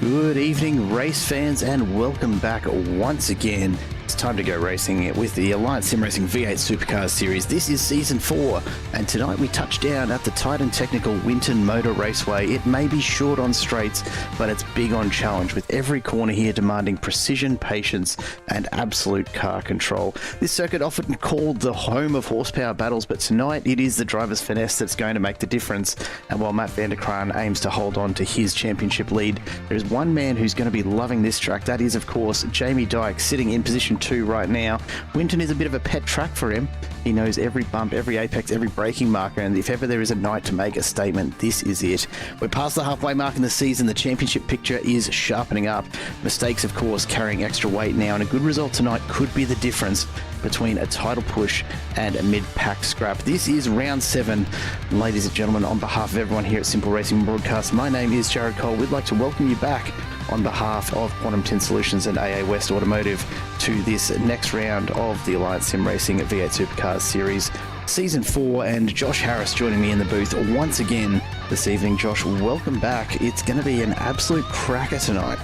Good evening, race fans, and welcome back once again. It's time to go racing with the Alliance Sim Racing V8 Supercars series. This is season 4, and tonight we touch down at the tight and technical Winton Motor Raceway. It may be short on straights, but it's big on challenge, with every corner here demanding precision, patience, and absolute car control. This circuit often called the home of horsepower battles, but tonight it is the driver's finesse that's going to make the difference. And while Matt van der Kraan aims to hold on to his championship lead, there is one man who's going to be loving this track. That is, of course, Jamie Dyke, sitting in position 2 right now. Winton is a bit of a pet track for him. He knows every bump, every apex, every braking marker, and if ever there is a night to make a statement, this is it. We're past the halfway mark in the season. The championship picture is sharpening up. Mistakes, of course, carrying extra weight now, and a good result tonight could be the difference between a title push and a mid-pack scrap. This is round 7. Ladies and gentlemen, on behalf of everyone here at Simple Racing Broadcast, my name is Jared Cole. We'd like to welcome you back on behalf of Quantum Tint Solutions and AA West Automotive to this next round of the Alliance Sim Racing V8 Supercars series, season 4, and Josh Harris joining me in the booth once again this evening. Josh, welcome back. It's going to be an absolute cracker tonight.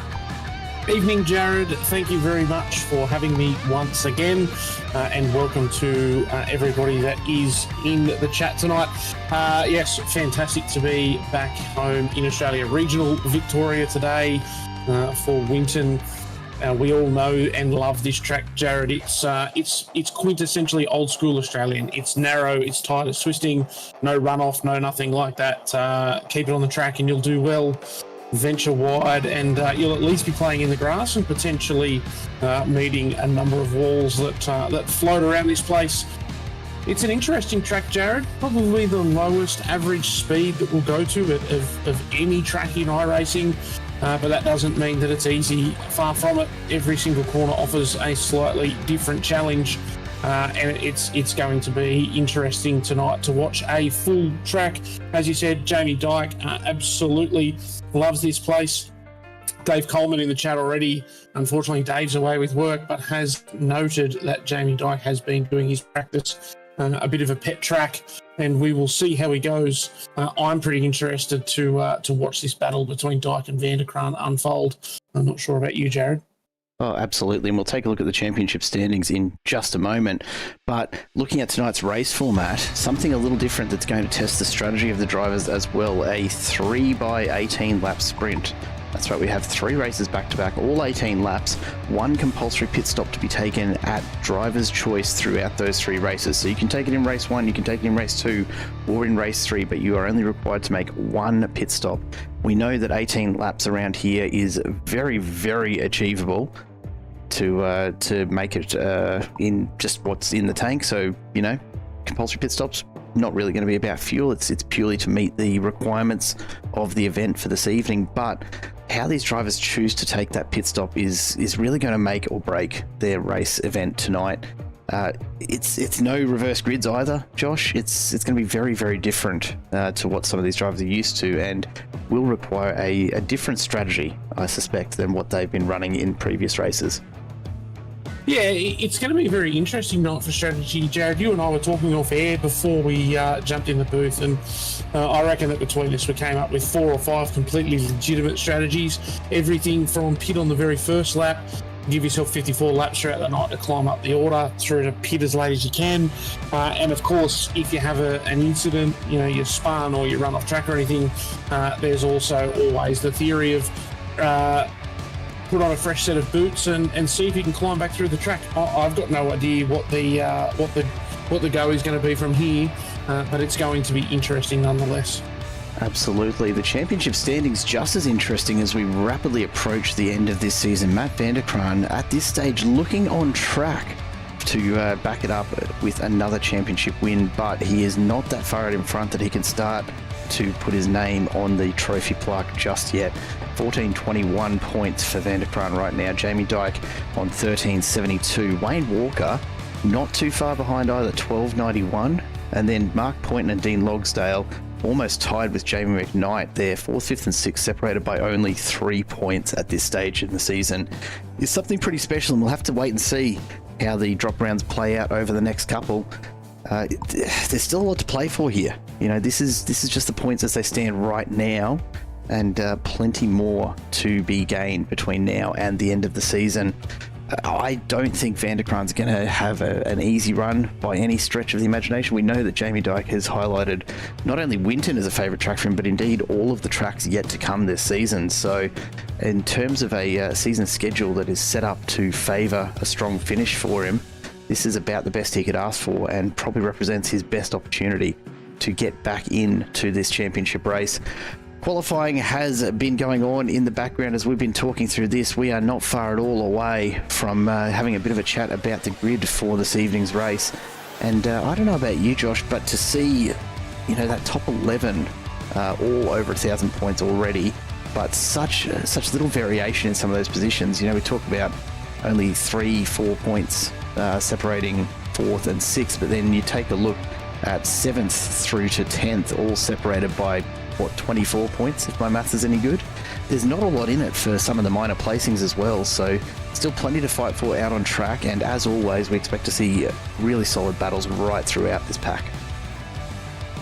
Evening, Jared. Thank you very much for having me once again, and welcome to everybody that is in the chat tonight. Yes, fantastic to be back home in Australia. Regional Victoria today for Winton. We all know and love this track, Jared. It's quintessentially old school Australian. It's narrow, it's tight, it's twisting, no runoff, no nothing like that. Keep it on the track and you'll do well. Venture wide, and you'll at least be playing in the grass and potentially meeting a number of walls that float around this place. It's an interesting track, Jared. Probably the lowest average speed that we'll go to of any track in iRacing, but that doesn't mean that it's easy. Far from it. Every single corner offers a slightly different challenge. And it's going to be interesting tonight to watch a full track. As you said, Jamie Dyke absolutely loves this place. Dave Coleman in the chat already. Unfortunately, Dave's away with work, but has noted that Jamie Dyke has been doing his practice. A bit of a pet track, and we will see how he goes. I'm pretty interested to watch this battle between Dyke and van der Kraan unfold. I'm not sure about you, Jared. Oh, absolutely. And we'll take a look at the championship standings in just a moment. But looking at tonight's race format, something a little different that's going to test the strategy of the drivers as well. A 3x18 lap sprint. That's right, we have 3 races back-to-back, all 18 laps, 1 compulsory pit stop to be taken at driver's choice throughout those 3 races. So you can take it in race 1, you can take it in race 2, or in race 3, but you are only required to make 1 pit stop. We know that 18 laps around here is very, very achievable to make it in just what's in the tank. So, you know, compulsory pit stops, not really going to be about fuel. It's purely to meet the requirements of the event for this evening. But how these drivers choose to take that pit stop is really going to make or break their race event tonight. It's no reverse grids either, Josh. It's going to be very, very different to what some of these drivers are used to, and will require a different strategy, I suspect, than what they've been running in previous races. Yeah, it's going to be a very interesting night for strategy, Jared. You and I were talking off air before we jumped in the booth, and I reckon that between us we came up with 4 or 5 completely legitimate strategies. Everything from pit on the very first lap, give yourself 54 laps throughout the night to climb up the order, through to pit as late as you can. And of course, if you have an incident, you know, you spun or you run off track or anything, there's also always the theory of put on a fresh set of boots and see if you can climb back through the track. I've got no idea what the go is going to be from here, but it's going to be interesting nonetheless. Absolutely. The championship standings just as interesting as we rapidly approach the end of this season. Matt van der Kraan at this stage looking on track to back it up with another championship win, but he is not that far out in front that he can start to put his name on the trophy plaque just yet. 1421 points for van der Kraan right now. Jamie Dyke on 1372. Wayne Walker not too far behind either, 1291. And then Mark Poynton and Dean Logsdale almost tied with Jamie McKnight there, 4th, 5th and 6th, separated by only 3 points at this stage in the season. It's something pretty special, and we'll have to wait and see how the drop rounds play out over the next couple. There's still a lot to play for here. You know, this is just the points as they stand right now. and plenty more to be gained between now and the end of the season. I don't think Van der Kraan's going to have an easy run by any stretch of the imagination. We know that Jamie Dyke has highlighted not only Winton as a favourite track for him, but indeed all of the tracks yet to come this season. So in terms of a season schedule that is set up to favour a strong finish for him, this is about the best he could ask for and probably represents his best opportunity to get back into this championship race. Qualifying has been going on in the background as we've been talking through this. We are not far at all away from having a bit of a chat about the grid for this evening's race. And I don't know about you, Josh, but to see, that top 11 all over 1,000 points already, but such little variation in some of those positions. We talk about only 3-4 points separating 4th and 6th, but then you take a look at 7th through to 10th, all separated by 24 points, if my maths is any good. There's not a lot in it for some of the minor placings as well, so still plenty to fight for out on track, and as always, we expect to see really solid battles right throughout this pack.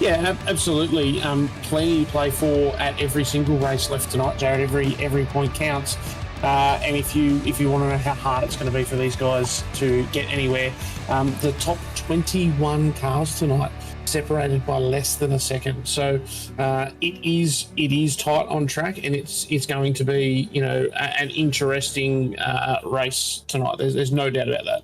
Yeah, absolutely. Plenty to play for at every single race left tonight, Jared. Every point counts. And if you want to know how hard it's going to be for these guys to get anywhere, the top 21 cars tonight separated by less than a second. So it is tight on track, and it's going to be an interesting race tonight. There's no doubt about that.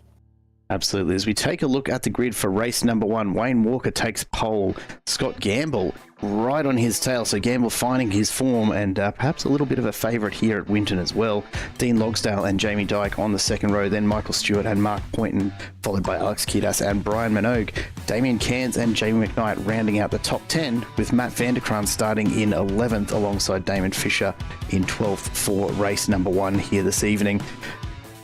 Absolutely. As we take a look at the grid for race number 1, Wayne Walker takes pole. Scott Gamble right on his tail. So Gamble finding his form and perhaps a little bit of a favourite here at Winton as well. Dean Logsdale and Jamie Dyke on the second row. Then Michael Stewart and Mark Poynton, followed by Alex Kiedis and Brian Minogue. Damien Cairns and Jamie McKnight rounding out the top 10, with Matt Van der Kraan starting in 11th alongside Damon Fisher in 12th for race number 1 here this evening.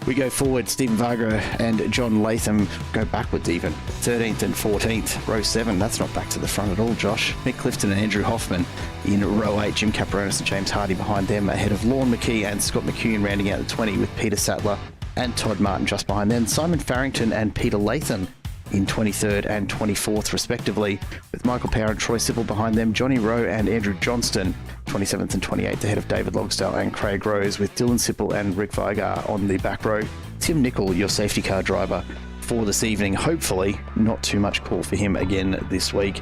We go forward, Stephen Varga and John Latham go backwards even. 13th and 14th, row 7. That's not back to the front at all, Josh. Mick Clifton and Andrew Hoffman in row 8. Jim Caperonis and James Hardy behind them, ahead of Lorne McKee and Scott McCune rounding out the 20, with Peter Sattler and Todd Martin just behind them. Simon Farrington and Peter Latham in 23rd and 24th respectively, with Michael Power and Troy Sippel behind them. Johnny Rowe and Andrew Johnston 27th and 28th ahead of David Logsdale and Craig Rose, with Dylan Sippel and Rick Vigar on the back row. Tim Nicol, your safety car driver for this evening. Hopefully not too much call for him again this week.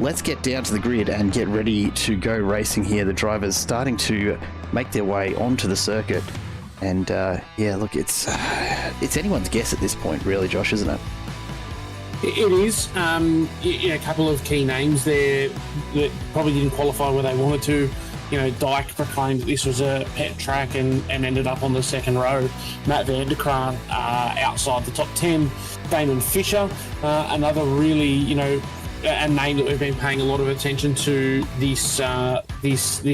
Let's get down to the grid and get ready to go racing here. The drivers starting to make their way onto the circuit, and look, it's anyone's guess at this point really, Josh, isn't it? It is. A couple of key names there that probably didn't qualify where they wanted to. Dyke proclaimed that this was a pet track and ended up on the second row. Matt Van der Kraan outside the top 10. Damon Fisher, another really, a name that we've been paying a lot of attention to this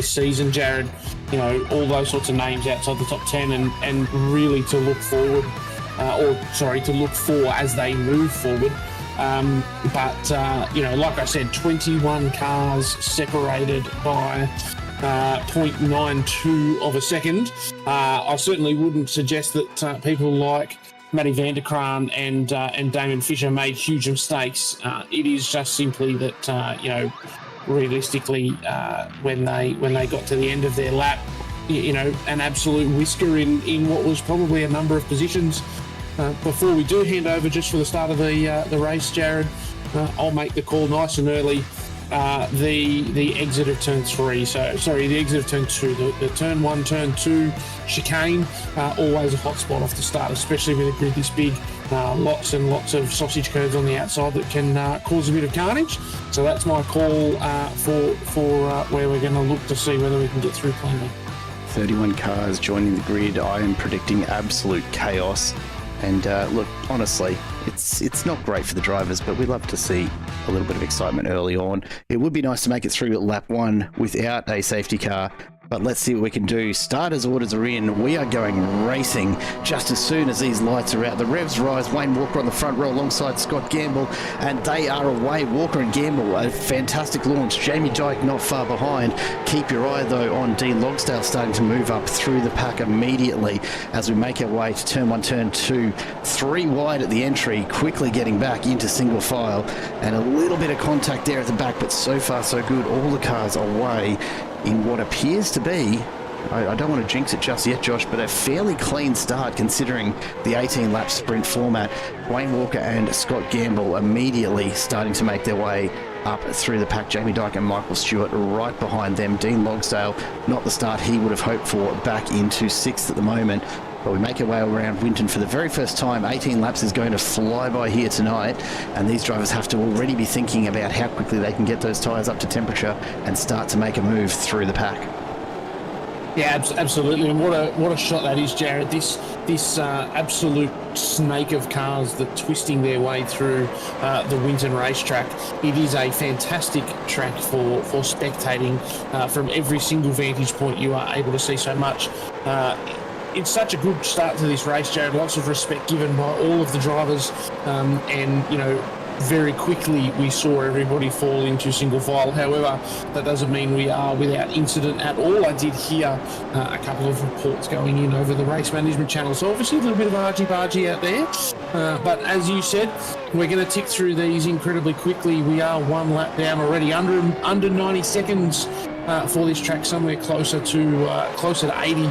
season, Jared. All those sorts of names outside the top 10 and really to look forward, to look for as they move forward. Like I said, 21 cars separated by 0.92 of a second. I certainly wouldn't suggest that people like Matty Van der Kraan and Damon Fisher made huge mistakes. It is just simply that realistically, when they got to the end of their lap, an absolute whisker in what was probably a number of positions. Before we do hand over just for the start of the race, Jared, I'll make the call nice and early. The exit of turn 3, the exit of turn 2, the turn 1, turn 2 chicane, always a hot spot off the start, especially with a grid this big. Lots and lots of sausage curves on the outside that can cause a bit of carnage. So that's my call for where we're going to look to see whether we can get through cleanly. 31 cars joining the grid. I am predicting absolute chaos. And look, honestly, it's not great for the drivers, but we love to see a little bit of excitement early on. It would be nice to make it through at lap 1 without a safety car, but let's see what we can do. Starters orders are in. We are going racing just as soon as these lights are out. The revs rise. Wayne Walker on the front row alongside Scott Gamble, and they are away. Walker and Gamble, a fantastic launch. Jamie Dyke not far behind. Keep your eye, though, on Dean Logsdale starting to move up through the pack immediately as we make our way to turn 1, turn 2. 3 wide at the entry, quickly getting back into single file, and a little bit of contact there at the back, but so far so good. All the cars away. in what appears to be, I don't want to jinx it just yet, Josh, but a fairly clean start considering the 18-lap sprint format. Wayne Walker and Scott Gamble immediately starting to make their way up through the pack. Jamie Dyke and Michael Stewart right behind them. Dean Logsdale, not the start he would have hoped for, back into 6th at the moment. But we make our way around Winton for the very first time. 18 laps is going to fly by here tonight, and these drivers have to already be thinking about how quickly they can get those tyres up to temperature and start to make a move through the pack. Yeah, absolutely, and what a shot that is, Jared. This absolute snake of cars that twisting their way through the Winton racetrack. It is a fantastic track for spectating from every single vantage point. You are able to see so much. It's such a good start to this race, Jared. Lots of respect given by all of the drivers, and very quickly we saw everybody fall into single file. However, that doesn't mean we are without incident at all. I did hear a couple of reports going in over the race management channel, so obviously a little bit of argy-bargy out there. But as you said, we're going to tick through these incredibly quickly. We are one lap down already, under 90 seconds for this track, somewhere closer to 80.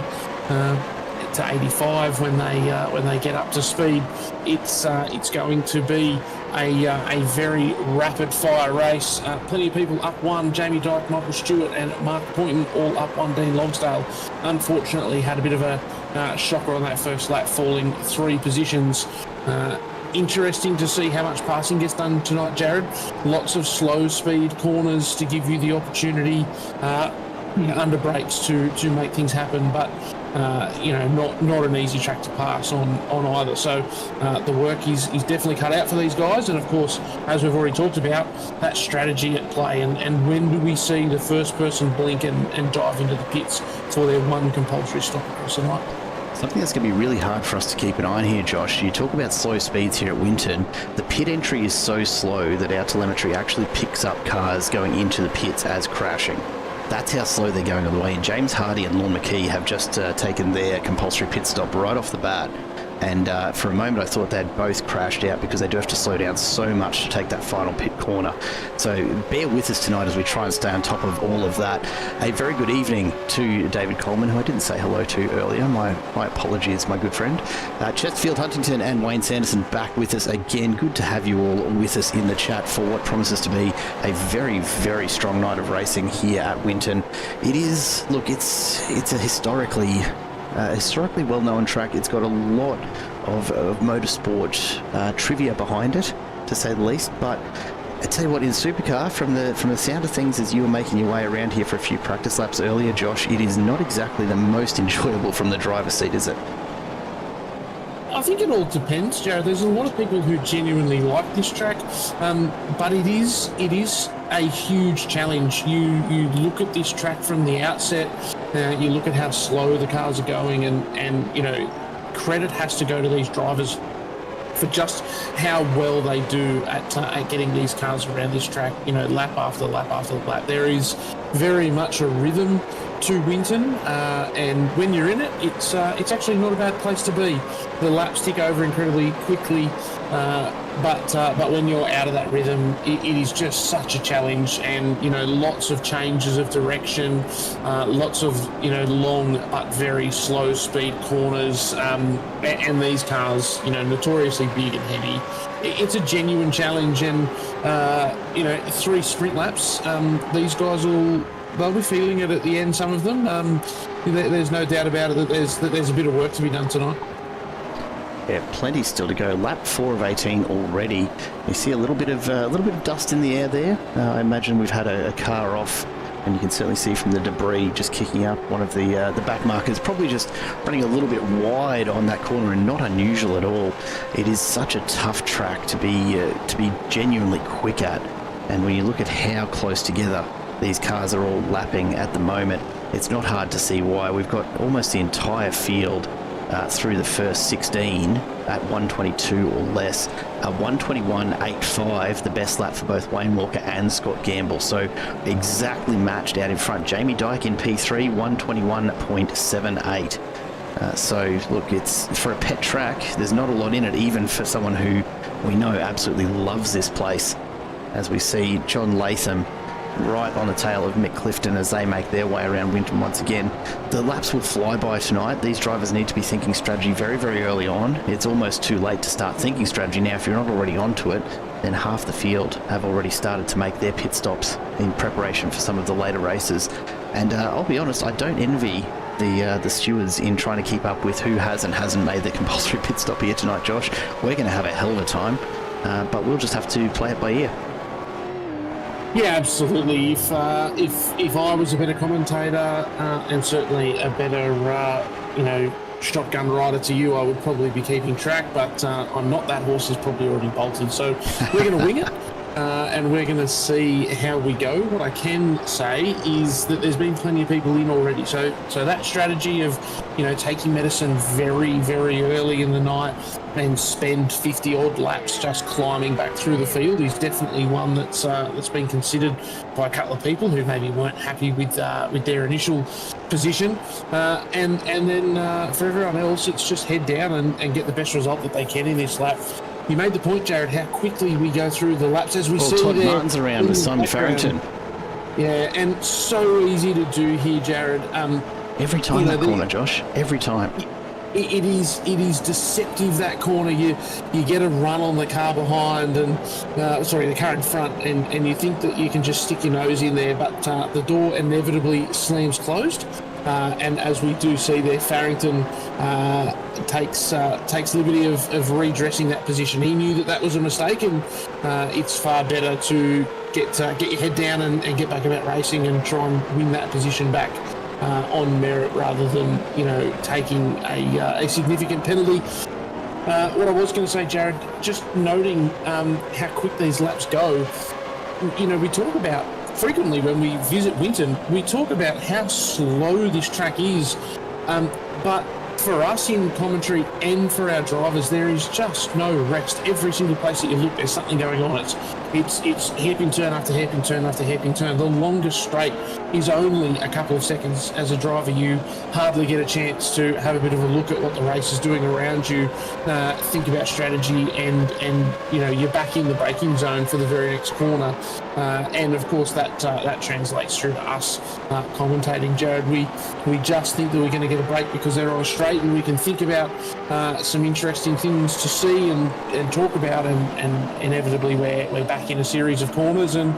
To 85 when they get up to speed. It's going to be a very rapid fire race. Plenty of people up one. Jamie Dyke, Michael Stewart and Mark Poynton all up one. Dean Logsdale unfortunately had a bit of a shocker on that first lap, falling 3 positions. Interesting to see how much passing gets done tonight, Jared. Lots of slow speed corners to give you the opportunity under brakes to make things happen, but not an easy track to pass on either. So the work is definitely cut out for these guys, and of course, as we've already talked about, that strategy at play, and when do we see the first person blink and dive into the pits for their one compulsory stop across the night? Something that's going to be really hard for us to keep an eye on here, Josh. You talk about slow speeds here at Winton. The pit entry is so slow that our telemetry actually picks up cars going into the pits as crashing. That's how slow they're going on the way in. James Hardy and Lorne McKee have just taken their compulsory pit stop right off the bat. And for a moment I thought they'd both crashed out because they do have to slow down so much to take that final pit corner. So bear with us tonight as we try and stay on top of all of that. A very good evening to David Coleman, who I didn't say hello to earlier. My apologies, my good friend. Chesterfield Huntington and Wayne Sanderson back with us again. Good to have you all with us in the chat for what promises to be a very, very strong night of racing here at Winton. It is, look, it's a historically well-known track. It's got a lot of motorsport trivia behind it, to say the least. But I tell you what, in Supercar, from the sound of things, as you were making your way around here for a few practice laps earlier, Josh, it is not exactly the most enjoyable from the driver's seat, is it? I think it all depends, Jared. There's a lot of people who genuinely like this track, but it is a huge challenge. You look at this track from the outset, you look at how slow the cars are going, and credit has to go to these drivers for just how well they do at getting these cars around this track, lap after lap after lap. There is very much a rhythm to Winton, and when you're in it, it's actually not a bad place to be. The laps tick over incredibly quickly, but when you're out of that rhythm, it is just such a challenge, and lots of changes of direction, lots of long but very slow speed corners, and these cars notoriously big and heavy. It's a genuine challenge, and 3 sprint laps, these guys they'll be feeling it at the end, some of them. There's no doubt about it that there's a bit of work to be done tonight. Yeah, plenty still to go. Lap 4 of 18 already. You see a little bit of dust in the air there. I imagine we've had a car off, and you can certainly see from the debris just kicking up one of the back markers, probably just running a little bit wide on that corner, and not unusual at all. It is such a tough track to be genuinely quick at, and when you look at how close together these cars are all lapping at the moment, it's not hard to see why. We've got almost the entire field through the first 16 at 122 or less. 121.85, the best lap for both Wayne Walker and Scott Gamble. So exactly matched out in front. Jamie Dyke in P3, 121.78. So look, it's for a pet track, there's not a lot in it, even for someone who we know absolutely loves this place. As we see John Latham right on the tail of Mick Clifton as they make their way around Winton once again. The laps will fly by tonight. These drivers need to be thinking strategy very, very early on. It's almost too late to start thinking strategy now. If you're not already onto it, then half the field have already started to make their pit stops in preparation for some of the later races. And I'll be honest, I don't envy the stewards in trying to keep up with who has and hasn't made their compulsory pit stop here tonight, Josh. We're going to have a hell of a time, but we'll just have to play it by ear. Yeah, absolutely. If I was a better commentator and certainly a better, shotgun rider to you, I would probably be keeping track, but I'm not. That horse is probably already bolted. So we're going to wing it. And we're going to see how we go. What I can say is that there's been plenty of people in already. So that strategy of, taking medicine very, very early in the night and spend 50 odd laps just climbing back through the field is definitely one that's been considered by a couple of people who maybe weren't happy with their initial position. And then for everyone else, it's just head down and get the best result that they can in this lap. You made the point, Jared, how quickly we go through the laps as we see Todd there. Martin's around with Simon Farrington. Yeah, and so easy to do here, Jared. Every time that corner, Josh. Every time. It is deceptive, that corner. You get a run on the car behind and the car in front, and you think that you can just stick your nose in there, but the door inevitably slams closed. And as we do see there, Farrington takes liberty of redressing that position. He knew that was a mistake, and it's far better to get your head down and get back about racing and try and win that position back on merit rather than taking a significant penalty. What I was going to say, Jared, just noting how quick these laps go. We talk about frequently when we visit Winton, we talk about how slow this track is, but for us in commentary and for our drivers, there is just no rest. Every single place that you look, there's something going on. It's hairpin turn after hairpin turn after hairpin turn. The longest straight is only a couple of seconds. As a driver, you hardly get a chance to have a bit of a look at what the race is doing around you, think about strategy, and you're back in the braking zone for the very next corner. And of course, that translates through to us commentating. Jared, we just think that we're going to get a break because they're on a straight, and we can think about some interesting things to see and talk about, and inevitably we're back in a series of corners and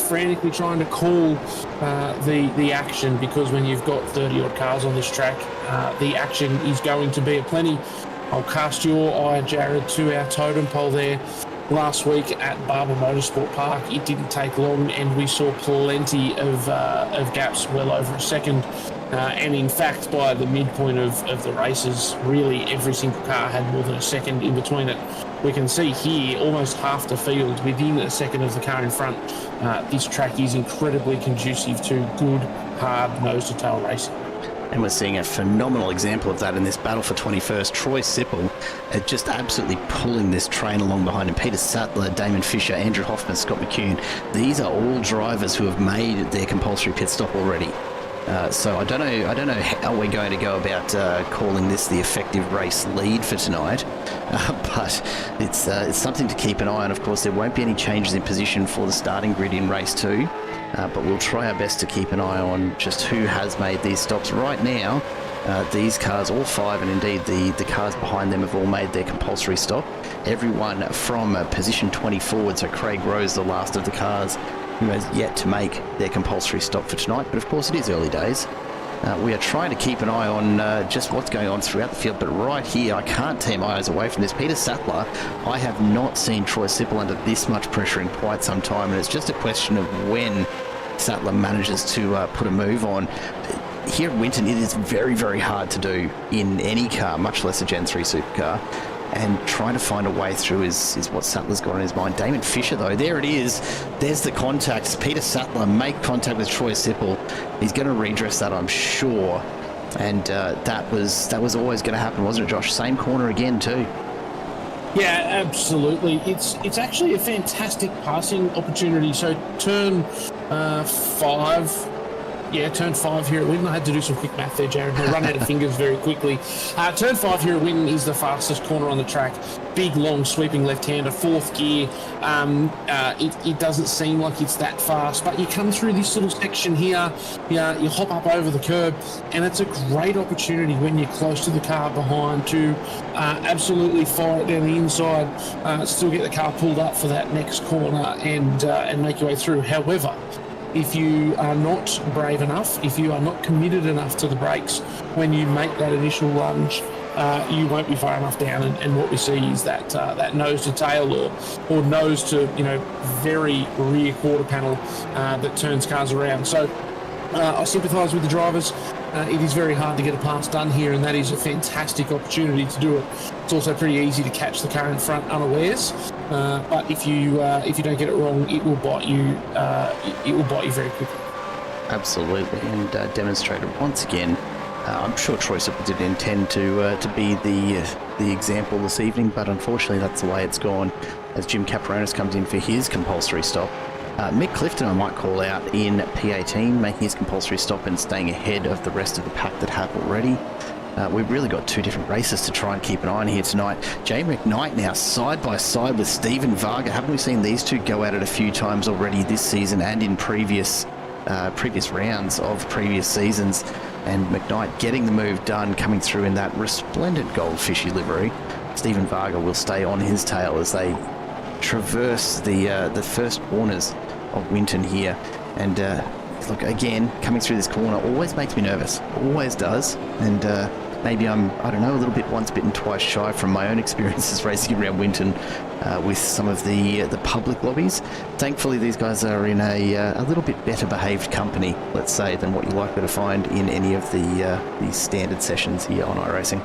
frantically trying to call the action, because when you've got 30 odd cars on this track, the action is going to be aplenty. I'll cast your eye, Jared, to our totem pole there last week at Barber Motorsport Park. It didn't take long, and we saw plenty of gaps, well over a second. And in fact, by the midpoint of the races, really every single car had more than a second in between it. We can see here almost half the field within a second of the car in front. This track is incredibly conducive to good, hard nose-to-tail racing. And we're seeing a phenomenal example of that in this battle for 21st. Troy Sipple just absolutely pulling this train along behind him. Peter Sattler, Damon Fisher, Andrew Hoffman, Scott McCune. These are all drivers who have made their compulsory pit stop already. So I don't know how we're going to go about calling this the effective race lead for tonight, but it's something to keep an eye on. Of course, there won't be any changes in position for the starting grid in race 2, but we'll try our best to keep an eye on just who has made these stops. Right now, these cars, all 5, and indeed the cars behind them, have all made their compulsory stop. Everyone from position 20 forward, so Craig Rose, the last of the cars, who has yet to make their compulsory stop for tonight. But of course, it is early days. We are trying to keep an eye on just what's going on throughout the field. But right here, I can't tear my eyes away from this. Peter Sattler, I have not seen Troy Sipple under this much pressure in quite some time. And it's just a question of when Sattler manages to put a move on. Here at Winton, it is very, very hard to do in any car, much less a Gen 3 supercar. And trying to find a way through is what Sattler's got on his mind. Damon Fisher, though, there it is. There's the contact. Peter Sattler make contact with Troy Sipple. He's going to redress that, I'm sure. And that was always going to happen, wasn't it, Josh? Same corner again, too. Yeah, absolutely. It's actually a fantastic passing opportunity. So turn 5 turn 5 here at Winton. I had to do some quick math there, Jared. I run out of fingers very quickly. Turn 5 here at Winton is the fastest corner on the track. Big, long, sweeping left-hander, 4th gear. It doesn't seem like it's that fast, but you come through this little section here, you hop up over the curb, and it's a great opportunity when you're close to the car behind to absolutely fire it down the inside, still get the car pulled up for that next corner and make your way through. However, if you are not brave enough, if you are not committed enough to the brakes when you make that initial lunge, you won't be far enough down, and what we see is that that nose to tail or nose to very rear quarter panel that turns cars around. So I sympathise with the drivers. It is very hard to get a pass done here, and that is a fantastic opportunity to do it. It's also pretty easy to catch the car in front unawares, but if you don't get it wrong, it will bite you. It will bite you very quickly. Absolutely, and demonstrated once again. I'm sure Troy Super didn't intend to be the example this evening, but unfortunately that's the way it's gone as Jim Caperonis comes in for his compulsory stop. Mick Clifton I might call out in P18, making his compulsory stop and staying ahead of the rest of the pack that have already. We've really got two different races to try and keep an eye on here tonight. Jamie McKnight now side by side with Stephen Varga. Haven't we seen these two go at it a few times already this season and in previous rounds of previous seasons? And McKnight getting the move done, coming through in that resplendent goldfishy livery. Stephen Varga will stay on his tail as they traverse the first corners of Winton here. And look, again, coming through this corner always makes me nervous. Always does. And maybe I'm, I don't know, a little bit once bitten, twice shy from my own experiences racing around Winton with some of the public lobbies. Thankfully, these guys are in a little bit better behaved company, let's say, than what you're likely to find in any of the standard sessions here on iRacing.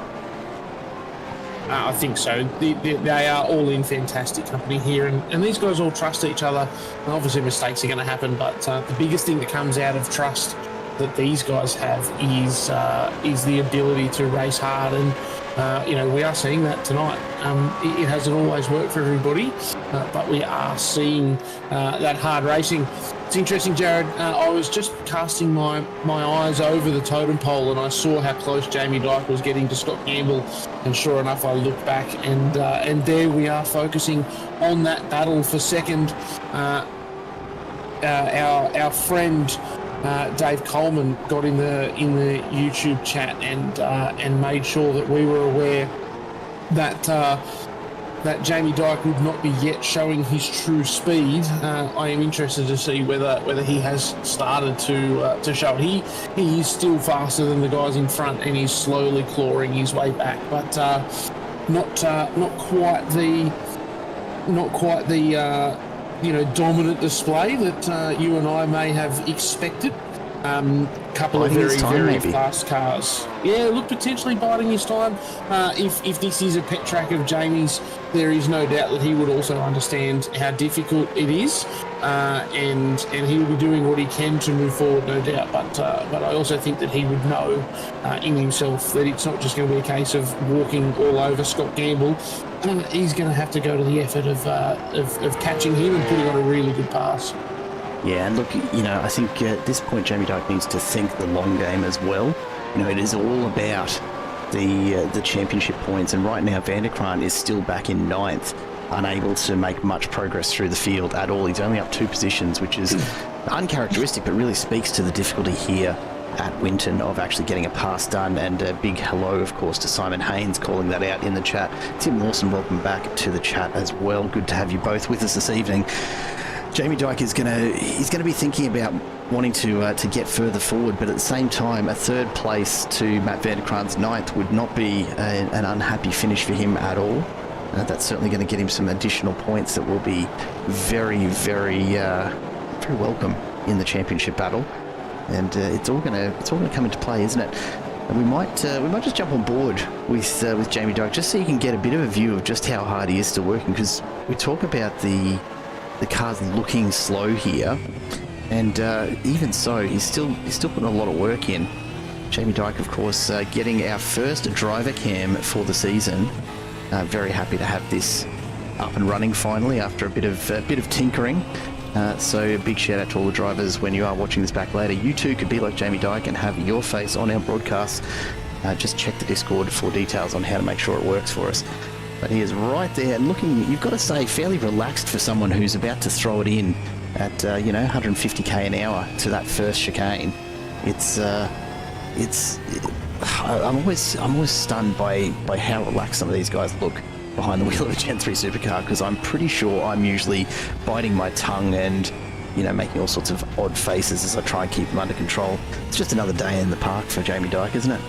I think so. They are all in fantastic company here, and these guys all trust each other. And obviously, mistakes are going to happen, but the biggest thing that comes out of trust that these guys have is the ability to race hard, and we are seeing that tonight. It hasn't always worked for everybody, but we are seeing that hard racing. It's interesting, Jared. I was just casting my eyes over the totem pole, and I saw how close Jamie Dyke was getting to Scott Gamble, and sure enough, I looked back, and there we are focusing on that battle for second. Our friend Dave Coleman got in the YouTube chat and made sure that we were aware that Jamie Dyke would not be yet showing his true speed. I am interested to see whether he has started to show it. He is still faster than the guys in front, and he's slowly clawing his way back, but not quite the dominant display that you and I may have expected. Couple of very fast cars. Yeah, look, potentially biding his time. If this is a pet track of Jamie's, there is no doubt that he would also understand how difficult it is, and he will be doing what he can to move forward, no doubt. But I also think that he would know in himself that it's not just going to be a case of walking all over Scott Gamble. He's going to have to go to the effort of catching him and putting on a really good pass. Yeah, and look, I think at this point Jamie Dyke needs to think the long game as well. It is all about the championship points, and right now Van der Kraan is still back in 9th, unable to make much progress through the field at all. He's only up 2 positions, which is uncharacteristic, but really speaks to the difficulty here at Winton of actually getting a pass done. And a big hello, of course, to Simon Haynes calling that out in the chat. Tim Lawson, welcome back to the chat as well. Good to have you both with us this evening. Jamie Dyke is going to be thinking about wanting to get further forward, but at the same time, a 3rd place to Matt Van der Kraan's 9th would not be an unhappy finish for him at all. That's certainly going to get him some additional points that will be very, very, very welcome in the championship battle. And it's all going to come into play, isn't it? And we might just jump on board with Jamie Dyke just so you can get a bit of a view of just how hard he is still working, because we talk about the car's looking slow here, and even so, he's still putting a lot of work in. Jamie Dyke, of course, getting our first driver cam for the season. Very happy to have this up and running finally after a bit of tinkering. So a big shout out to all the drivers. When you are watching this back later, you too could be like Jamie Dyke and have your face on our broadcast. Just check the Discord for details on how to make sure it works for us. But he is right there and looking, you've got to say, fairly relaxed for someone who's about to throw it in at 150k an hour to that first chicane. I'm always stunned by how relaxed some of these guys look behind the wheel of a Gen 3 supercar, because I'm pretty sure I'm usually biting my tongue and making all sorts of odd faces as I try and keep them under control. It's just another day in the park for Jamie Dyke, isn't it?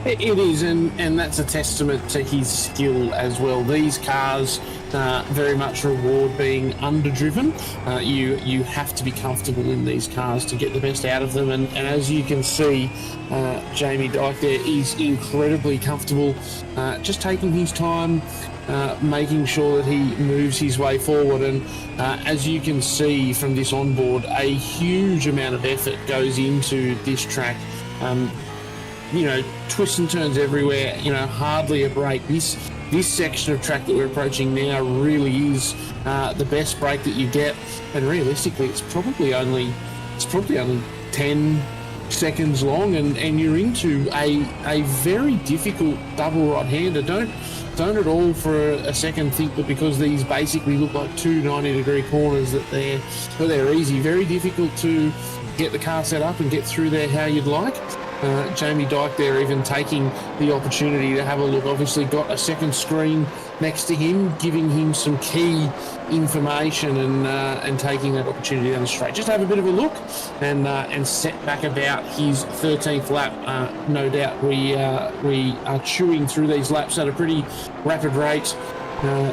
It is, and that's a testament to his skill as well. These cars very much reward being underdriven. You have to be comfortable in these cars to get the best out of them, and as you can see, Jamie Dyke there is incredibly comfortable, just taking his time, making sure that he moves his way forward. And as you can see from this onboard, a huge amount of effort goes into this track. Twists and turns everywhere, hardly a break. This section of track that we're approaching now really is the best break that you get, and realistically it's probably only 10 seconds long, and you're into a very difficult double right-hander. Don't at all for a second think that because these basically look like two 90-degree corners that they're easy. Very difficult to get the car set up and get through there how you'd like. Jamie Dyke there even taking the opportunity to have a look. Obviously got a second screen next to him, giving him some key information, and taking that opportunity down the straight. Just have a bit of a look and set back about his 13th lap. No doubt we are chewing through these laps at a pretty rapid rate.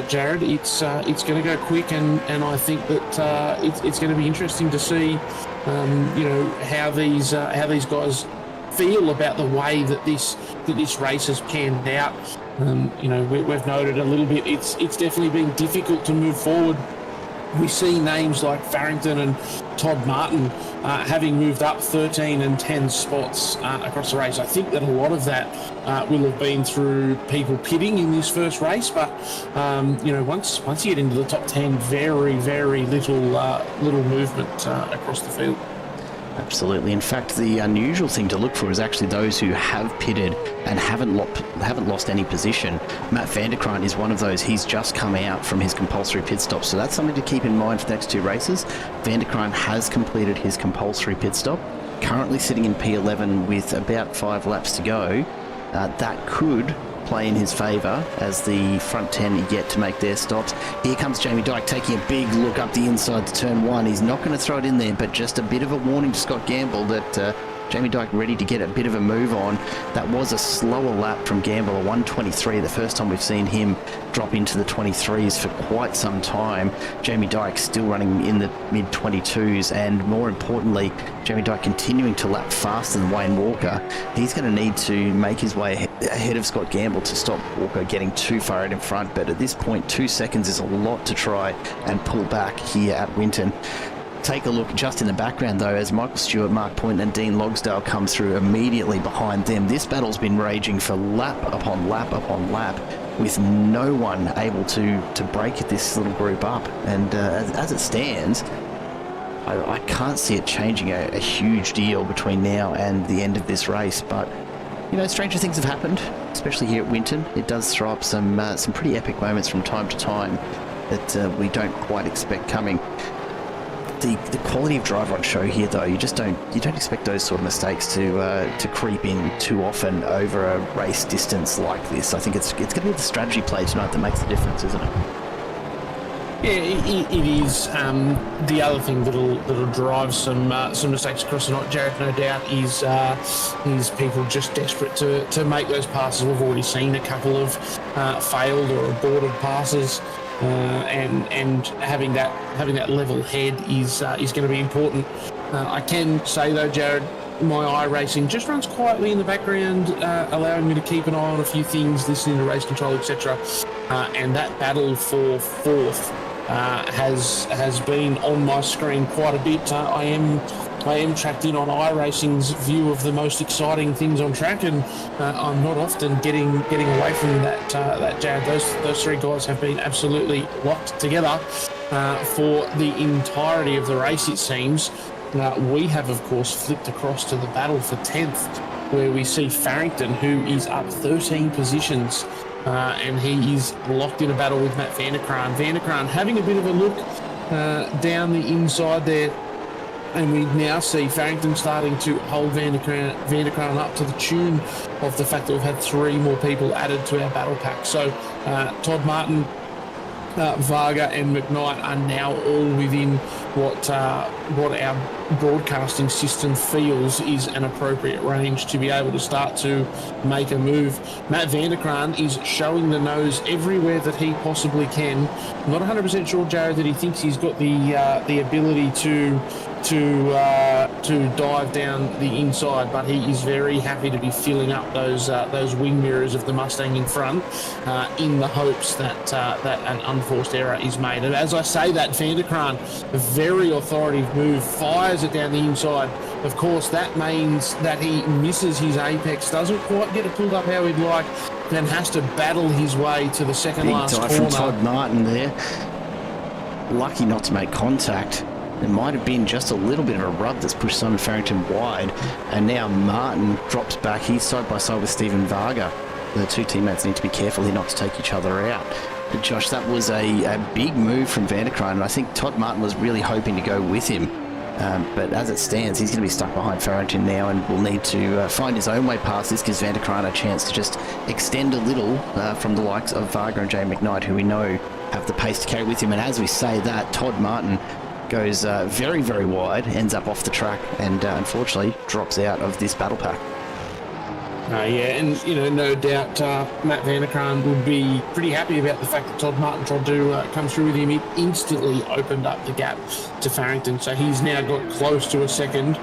Jared, it's going to go quick, and I think that it's going to be interesting to see how these guys feel about the way that this race has panned out. We've noted a little bit. It's definitely been difficult to move forward. We see names like Farrington and Todd Martin having moved up 13 and 10 spots across the race. I think that a lot of that will have been through people pitting in this first race, but once you get into the top 10, very, very little movement across the field. Absolutely. In fact, the unusual thing to look for is actually those who have pitted and haven't lost any position. Matt Vanderkrant is one of those. He's just come out from his compulsory pit stop, so that's something to keep in mind for the next two races. Vanderkrant has completed his compulsory pit stop, currently sitting in P11 with about 5 laps to go. That could play in his favour as the front 10 yet to make their stops. Here comes Jamie Dyke taking a big look up the inside to turn 1. He's not going to throw it in there, but just a bit of a warning to Scott Gamble that Jamie Dyke ready to get a bit of a move on. That was a slower lap from Gamble, a 1:23, the first time we've seen him drop into the 23s for quite some time. Jamie Dyke still running in the mid-22s, and more importantly, Jamie Dyke continuing to lap faster than Wayne Walker. He's going to need to make his way ahead of Scott Gamble to stop Walker getting too far out in front, but at this point 2 seconds is a lot to try and pull back here at Winton. Take a look just in the background though as Michael Stewart, Mark Point and Dean Logsdale come through immediately behind them. This battle's been raging for lap upon lap upon lap, with no one able to break this little group up, and as it stands, I can't see it changing a huge deal between now and the end of this race. But stranger things have happened, especially here at Winton. It does throw up some pretty epic moments from time to time that we don't quite expect coming. The quality of driver on show here, though, you don't expect those sort of mistakes to creep in too often over a race distance like this. I think it's going to be the strategy play tonight that makes the difference, isn't it? Yeah, it is. The other thing that'll drive some mistakes across the night, Jared, no doubt, is people just desperate to make those passes. We've already seen a couple of failed or aborted passes. And having that level head is going to be important. I can say though, Jared, my iRacing just runs quietly in the background, allowing me to keep an eye on a few things, listening to race control, etc. And that battle for fourth has been on my screen quite a bit. I am tracked in on iRacing's view of the most exciting things on track, and I'm not often getting away from that. Jared, those three guys have been absolutely locked together. for the entirety of the race, it seems. We have, of course, flipped across to the battle for 10th, where we see Farrington, who is up 13 positions, and he is locked in a battle with Matt Vanderkraan. Vanderkraan having a bit of a look down the inside there, and we now see Farrington starting to hold Vanderkraan up to the tune of the fact that we've had 3 more people added to our battle pack. So Todd Martin, Varga and McKnight are now all within what our broadcasting system feels is an appropriate range to be able to start to make a move. Matt Vanderkraan is showing the nose everywhere that he possibly can. I'm not 100% sure, Jared, that he thinks he's got the ability to dive down the inside, but he is very happy to be filling up those wing mirrors of the Mustang in front, in the hopes that an unforced error is made. And as I say that, Vanderkraan, a very authoritative move, fires it down the inside. Of course, that means that he misses his apex, doesn't quite get it pulled up how he'd like, then has to battle his way to the second last corner. Big dive from Todd Martin there. Lucky not to make contact. There might have been just a little bit of a rub that's pushed Simon Farrington wide, and now Martin drops back. He's side by side with Stephen Varga. The 2 teammates need to be careful here not to take each other out. But Josh, that was a big move from Vanderkraan, and I think Todd Martin was really hoping to go with him. But as it stands, he's going to be stuck behind Farrington now and will need to find his own way past this. Gives Vanderkraan a chance to just extend a little from the likes of Varga and Jay McKnight, who we know have the pace to carry with him. And as we say that, Todd Martin goes very, very wide, ends up off the track, and unfortunately drops out of this battle pack. Yeah, and no doubt Matt Vanderkraan would be pretty happy about the fact that Todd Martin tried to come through with him. It instantly opened up the gap to Farrington, so he's now got close to a second.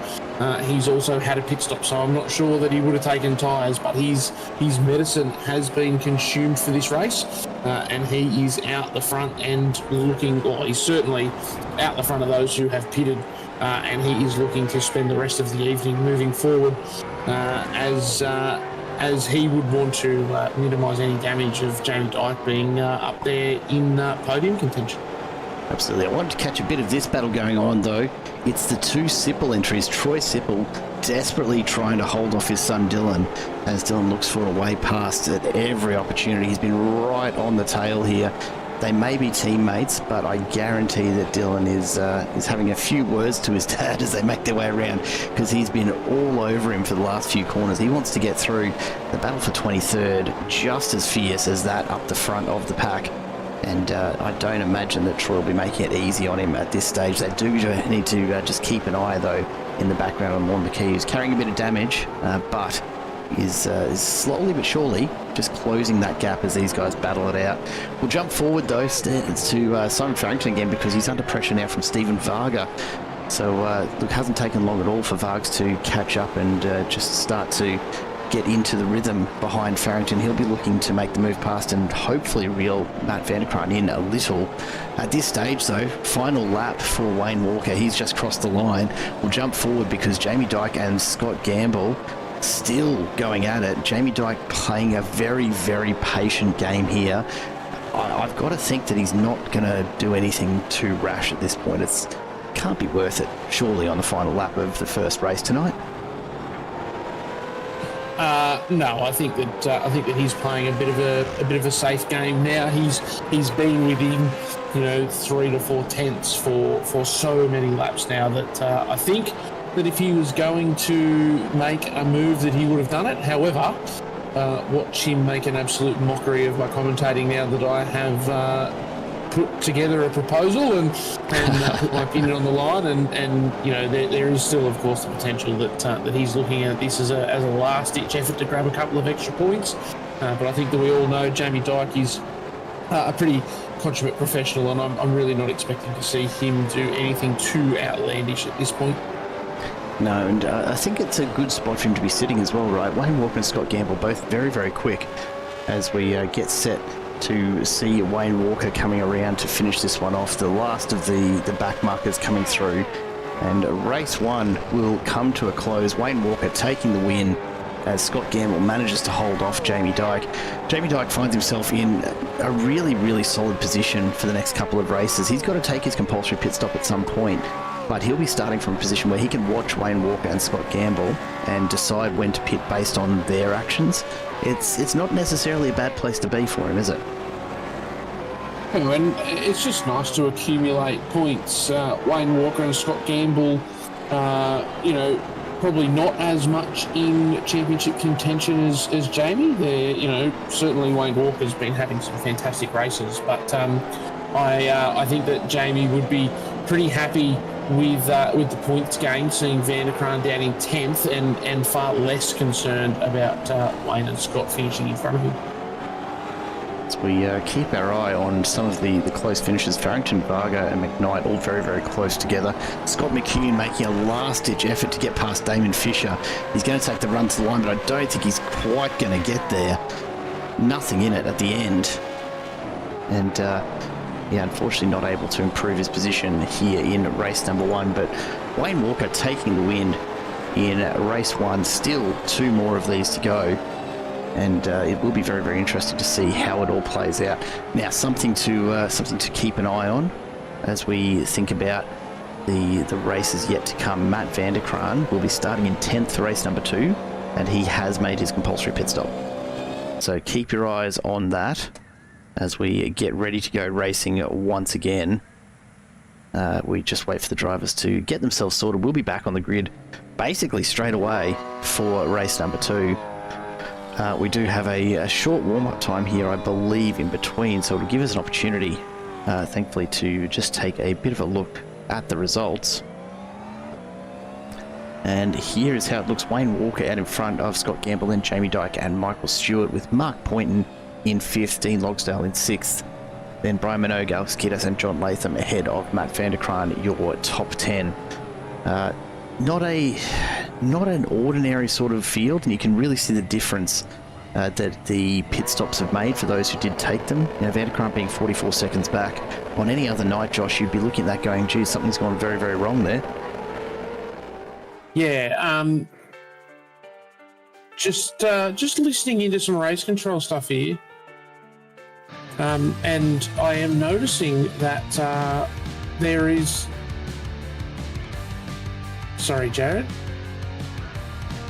He's also had a pit stop, so I'm not sure that he would have taken tyres, but his medicine has been consumed for this race, and he is out the front and looking, or he's certainly out the front of those who have pitted, and he is looking to spend the rest of the evening moving forward as he would want to minimise any damage of Jamie Dyke being up there in podium contention. Absolutely. I wanted to catch a bit of this battle going on, though. It's the 2 Sipple entries. Troy Sipple desperately trying to hold off his son Dylan, as Dylan looks for a way past at every opportunity. He's been right on the tail here. They may be teammates, but I guarantee that Dylan is having a few words to his dad as they make their way around, because he's been all over him for the last few corners. He wants to get through. The battle for 23rd, just as fierce as that up the front of the pack. And I don't imagine that Troy will be making it easy on him at this stage. They do need to just keep an eye, though, in the background on Lon McKee, who's carrying a bit of damage, but is slowly but surely just closing that gap as these guys battle it out. We'll jump forward, though, to Simon Farrington again, because he's under pressure now from Stephen Varga. So, look, it hasn't taken long at all for Vargas to catch up and just start to get into the rhythm behind Farrington. He'll be looking to make the move past and hopefully reel Matt Vanderkraan in a little. At this stage, though, final lap for Wayne Walker. He's just crossed the line. We'll jump forward because Jamie Dyke and Scott Gamble still going at it. Jamie Dyke playing a very, very patient game here. I've got to think that he's not going to do anything too rash at this point. It can't be worth it, surely, on the final lap of the first race tonight. No, I think that he's playing a bit of a safe game now. He's been within 3 to 4 tenths for so many laps now that I think that if he was going to make a move that he would have done it. However, watch him make an absolute mockery of my commentating now that I have put together a proposal and put my opinion on the line, and there is still, of course, the potential that he's looking at this as a last-ditch effort to grab a couple of extra points. But I think that we all know Jamie Dyke is a pretty consummate professional, and I'm really not expecting to see him do anything too outlandish at this point. No, and I think it's a good spot for him to be sitting as well, right? Wayne Walker and Scott Gamble both very, very quick as we get set to see Wayne Walker coming around to finish this one off. The last of the back markers coming through, and race 1 will come to a close. Wayne Walker taking the win as Scott Gamble manages to hold off Jamie Dyke. Jamie Dyke finds himself in a really, really solid position for the next couple of races. He's got to take his compulsory pit stop at some point, but he'll be starting from a position where he can watch Wayne Walker and Scott Gamble and decide when to pit based on their actions. It's not necessarily a bad place to be for him, is it? And it's just nice to accumulate points. Wayne Walker and Scott Gamble, probably not as much in championship contention as Jamie. They're, certainly Wayne Walker's been having some fantastic races, but I think that Jamie would be pretty happy with the points gained, seeing Van der Kraan down in 10th and far less concerned about Wayne and Scott finishing in front of him. As we keep our eye on some of the close finishes, Farrington, Varga and McKnight all very, very close together. Scott McCune making a last-ditch effort to get past Damon Fisher. He's going to take the run to the line, but I don't think he's quite going to get there. Nothing in it at the end. And, unfortunately not able to improve his position here in race number 1. But Wayne Walker taking the win in race 1. Still 2 more of these to go. And it will be very, very interesting to see how it all plays out. Now, something to keep an eye on as we think about the races yet to come. Matt Van der Kraan will be starting in 10th for race number 2, and he has made his compulsory pit stop. So keep your eyes on that as we get ready to go racing once again. We just wait for the drivers to get themselves sorted. We'll be back on the grid basically straight away for race number 2. We do have a short warm-up time here, I believe, in between, so it'll give us an opportunity, thankfully, to just take a bit of a look at the results. And here is how it looks. Wayne Walker out in front of Scott Gamble and Jamie Dyke and Michael Stewart, with Mark Poynton in 5th, Dean Logsdale in 6th. Then Brian Minogue, Alex Kiddis and John Latham ahead of Matt Van der Kraan, your top 10. Not an ordinary sort of field, and you can really see the difference that the pit stops have made for those who did take them. Van der Kraan being 44 seconds back. On any other night, Josh, you'd be looking at that going, geez, something's gone very, very wrong there. Yeah, just listening into some race control stuff here, and I am noticing that there is... Sorry, Jared.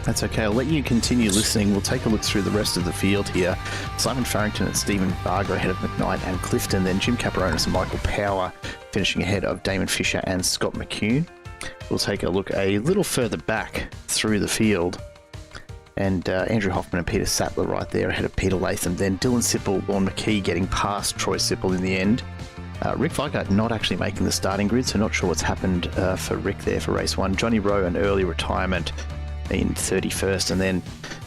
That's okay. I'll let you continue listening. We'll take a look through the rest of the field here. Simon Farrington and Stephen Varga ahead of McKnight and Clifton. Then Jim Caperonis and Michael Power finishing ahead of Damon Fisher and Scott McCune. We'll take a look a little further back through the field. And Andrew Hoffman and Peter Sattler right there ahead of Peter Latham. Then Dylan Sipple, Lorne McKee getting past Troy Sipple in the end. Rick Weigart not actually making the starting grid, so not sure what's happened for Rick there for race 1. Johnny Rowe, an early retirement in 31st, and then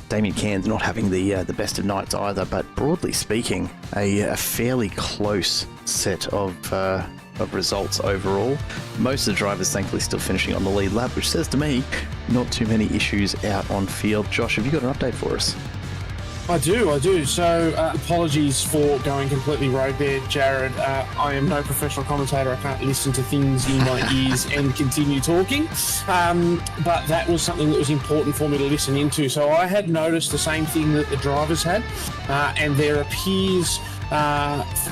Damien Cairns not having the best of nights either, but broadly speaking, a fairly close set of results overall. Most of the drivers thankfully still finishing on the lead lap, which says to me, not too many issues out on field. Josh, have you got an update for us? I do. So apologies for going completely rogue there, Jared. I am no professional commentator. I can't listen to things in my ears and continue talking. But that was something that was important for me to listen into. So I had noticed the same thing that the drivers had. And there appears,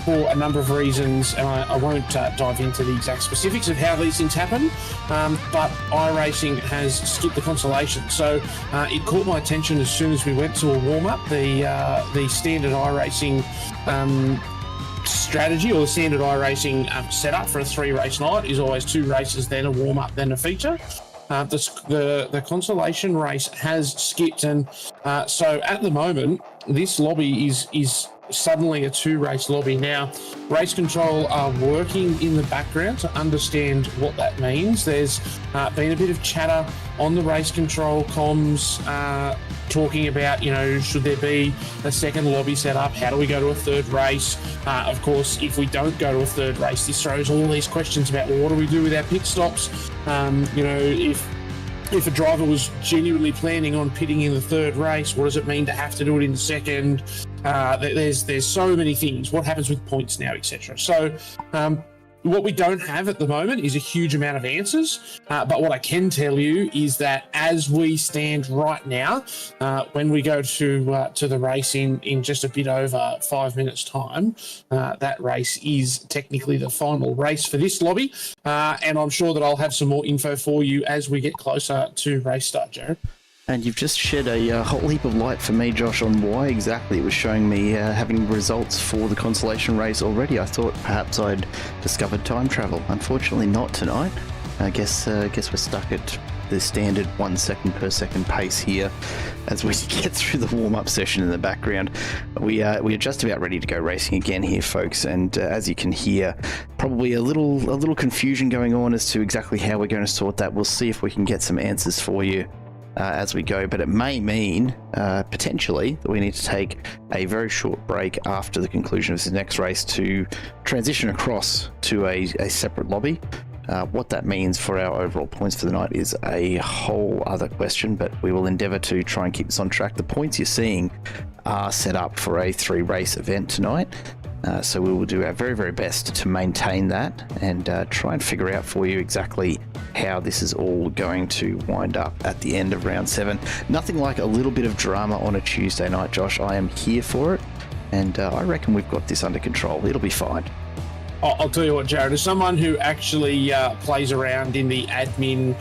for a number of reasons, and I won't dive into the exact specifics of how these things happen, but iRacing has skipped the consolation. So it caught my attention as soon as we went to a warm-up. The standard iRacing strategy, or the standard iRacing setup for a 3-race night is always 2 races, then a warm-up, then a feature. The consolation race has skipped, and so at the moment this lobby is suddenly a 2-race lobby. Now, race control are working in the background to understand what that means. There's been a bit of chatter on the race control comms talking about, should there be a second lobby set up? How do we go to a 3rd race? Of course, if we don't go to a 3rd race, this throws all these questions about, well, what do we do with our pit stops? If a driver was genuinely planning on pitting in the 3rd race, what does it mean to have to do it in the 2nd? There's so many things. What happens with points now, etc. So what we don't have at the moment is a huge amount of answers. But what I can tell you is that as we stand right now, when we go to the race in just a bit over 5 minutes' time, that race is technically the final race for this lobby. And I'm sure that I'll have some more info for you as we get closer to race start, Jared. And you've just shed a whole heap of light for me, Josh, on why exactly it was showing me having results for the consolation race already. I thought perhaps I'd discovered time travel. Unfortunately, not tonight. I guess we're stuck at the standard 1 second per second pace here as we get through the warm-up session in the background. We are just about ready to go racing again here, folks, and as you can hear, probably a little confusion going on as to exactly how we're going to sort that. We'll see if we can get some answers for you as we go, but it may mean potentially that we need to take a very short break after the conclusion of this next race to transition across to a separate lobby. What that means for our overall points for the night is a whole other question, but we will endeavour to try and keep this on track. The points you're seeing are set up for a 3-race event tonight, so we will do our very, very best to maintain that and try and figure out for you exactly how this is all going to wind up at the end of round 7. Nothing like a little bit of drama on a Tuesday night, Josh. I am here for it, and I reckon we've got this under control. It'll be fine. I'll tell you what, Jared, as someone who actually plays around in the admin,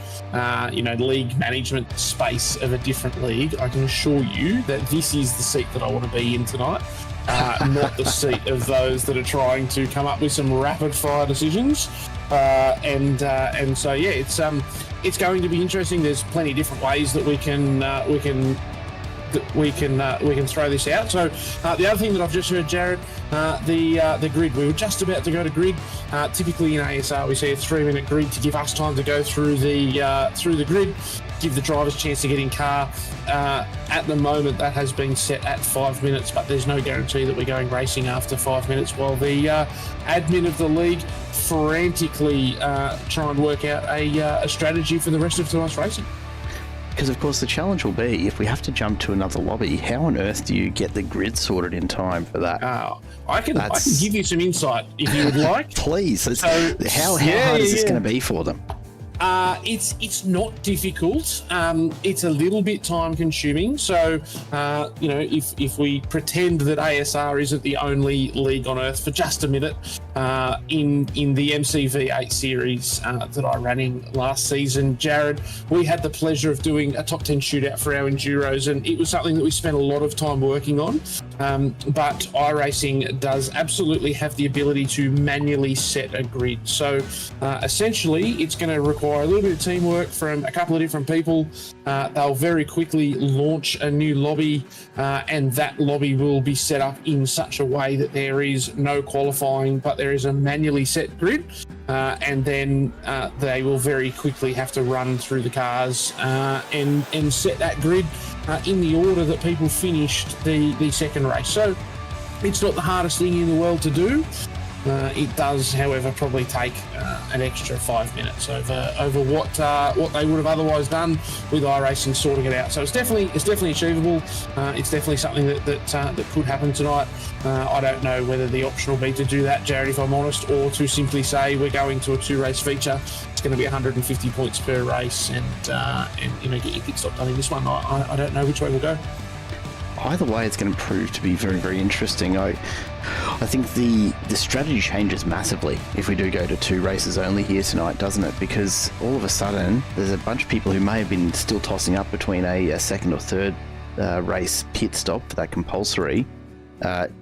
league management space of a different league, I can assure you that this is the seat that I want to be in tonight, not the seat of those that are trying to come up with some rapid-fire decisions. And so, yeah, it's going to be interesting. There's plenty of different ways that we can throw this out. So the other thing that I've just heard, Jared, the grid. We were just about to go to grid. Typically in ASR, we see a 3-minute grid to give us time to go through the grid, give the drivers a chance to get in car. At the moment, that has been set at 5 minutes, but there's no guarantee that we're going racing after 5 minutes. While the admin of the league frantically try and work out a strategy for the rest of tonight's racing. Because, of course, the challenge will be, if we have to jump to another lobby, how on earth do you get the grid sorted in time for that? I can give you some insight if you would like. Please. So, how hard is this going to be for them? It's not difficult. It's a little bit time consuming. So, if we pretend that ASR isn't the only league on earth for just a minute, in the MCV8 series that I ran in last season, Jared, we had the pleasure of doing a top 10 shootout for our enduros, and it was something that we spent a lot of time working on. But iRacing does absolutely have the ability to manually set a grid. So essentially, it's going to require a little bit of teamwork from a couple of different people. They'll very quickly launch a new lobby, and that lobby will be set up in such a way that there is no qualifying, but there is a manually set grid, and then they will very quickly have to run through the cars and set that grid in the order that people finished the second race. So it's not the hardest thing in the world to do. It does, however, probably take an extra 5 minutes over what they would have otherwise done with iRacing sorting it out. So it's definitely achievable. It's definitely something that could happen tonight. I don't know whether the option will be to do that, Jared, if I'm honest, or to simply say we're going to a 2-race feature. It's going to be 150 points per race, and get your pit stop done in this one. I don't know which way we'll go. Either way, it's going to prove to be very, very interesting. I think the strategy changes massively if we do go to 2 races only here tonight, doesn't it? Because all of a sudden, there's a bunch of people who may have been still tossing up between a second or third race pit stop for that compulsory.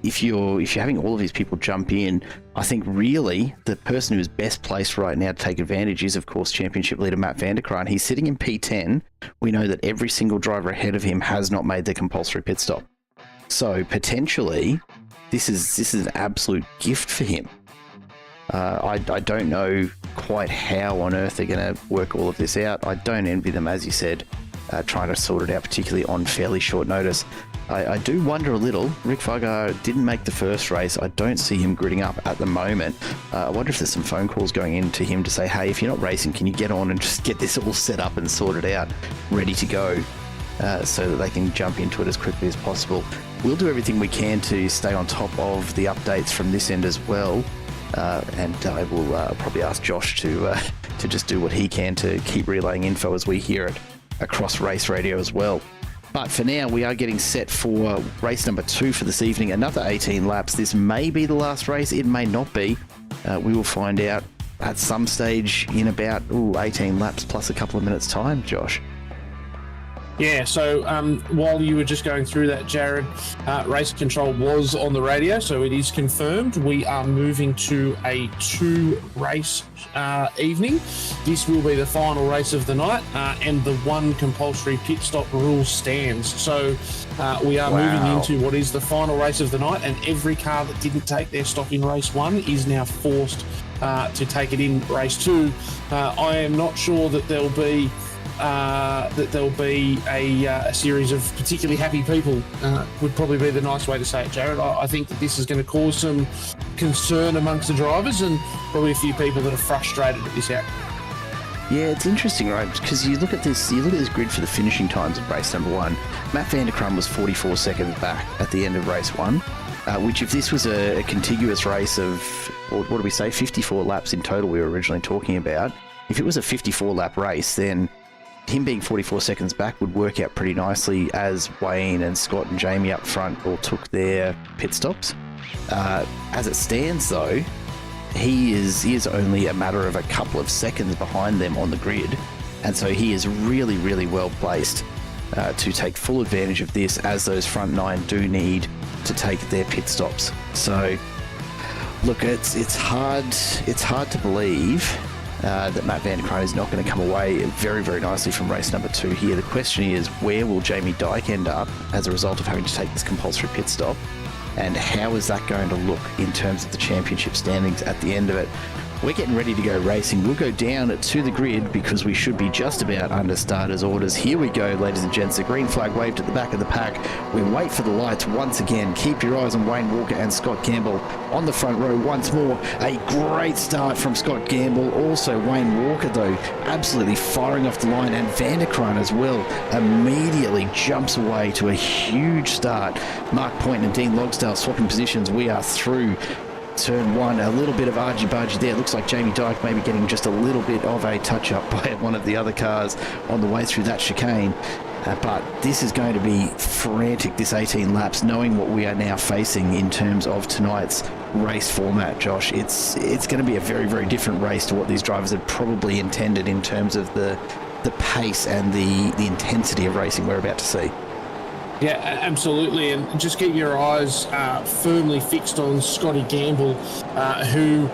If you're having all of these people jump in, I think really the person who's best placed right now to take advantage is, of course, championship leader Matt Vanderkraan. He's sitting in P10. We know that every single driver ahead of him has not made the compulsory pit stop. So potentially, this is an absolute gift for him. I don't know quite how on earth they're going to work all of this out. I don't envy them, as you said, trying to sort it out, particularly on fairly short notice. I do wonder a little. Rick Fargar didn't make the first race. I don't see him gridding up at the moment. I wonder if there's some phone calls going in to him to say, hey, if you're not racing, can you get on and just get this all set up and sorted out, ready to go, so that they can jump into it as quickly as possible. We'll do everything we can to stay on top of the updates from this end as well. and I will probably ask Josh to just do what he can to keep relaying info as we hear it across race radio as well. But for now, we are getting set for race number 2 for this evening. Another 18 laps. This may be the last race. It may not be. We will find out at some stage in about 18 laps plus a couple of minutes' time, Josh. Yeah, so while you were just going through that, Jared, race control was on the radio, so it is confirmed. We are moving to a 2-race evening. This will be the final race of the night, and the 1 compulsory pit stop rule stands. So we are moving into what is the final race of the night, and every car that didn't take their stop in race 1 is now forced to take it in race 2. I am not sure that there'll be a series of particularly happy people, would probably be the nice way to say it, Jared. I think that this is going to cause some concern amongst the drivers and probably a few people that are frustrated at this outcome. Yeah, it's interesting, right? Because you look at this grid for the finishing times of race number 1. Matt van der Krum was 44 seconds back at the end of race 1, which if this was a contiguous race of, what do we say, 54 laps in total we were originally talking about. If it was a 54-lap race, then him being 44 seconds back would work out pretty nicely as Wayne and Scott and Jamie up front all took their pit stops. As it stands, though, he is only a matter of a couple of seconds behind them on the grid, and so he is really, really well placed to take full advantage of this, as those front 9 do need to take their pit stops. So, look, it's hard to believe that Matt van der Krum is not going to come away very, very nicely from race number 2 here. The question is, where will Jamie Dyke end up as a result of having to take this compulsory pit stop? And how is that going to look in terms of the championship standings at the end of it? We're getting ready to go racing. We'll go down to the grid because we should be just about under starters orders. Here we go, ladies and gents. The green flag waved at the back of the pack. We wait for the lights once again. Keep your eyes on Wayne Walker and Scott Gamble on the front row once more. A great start from Scott Gamble. Also Wayne Walker, though, absolutely firing off the line. And van der Krum as well immediately jumps away to a huge start. Mark Point and Dean Logsdale swapping positions. We are through turn 1, a little bit of argy-bargy there. Looks like Jamie Dyke maybe getting just a little bit of a touch-up by one of the other cars on the way through that chicane. But this is going to be frantic, this 18 laps, knowing what we are now facing in terms of tonight's race format, Josh. It's going to be a very, very different race to what these drivers had probably intended in terms of the pace and the intensity of racing we're about to see. Yeah, absolutely, and just keep your eyes firmly fixed on Scotty Gamble, who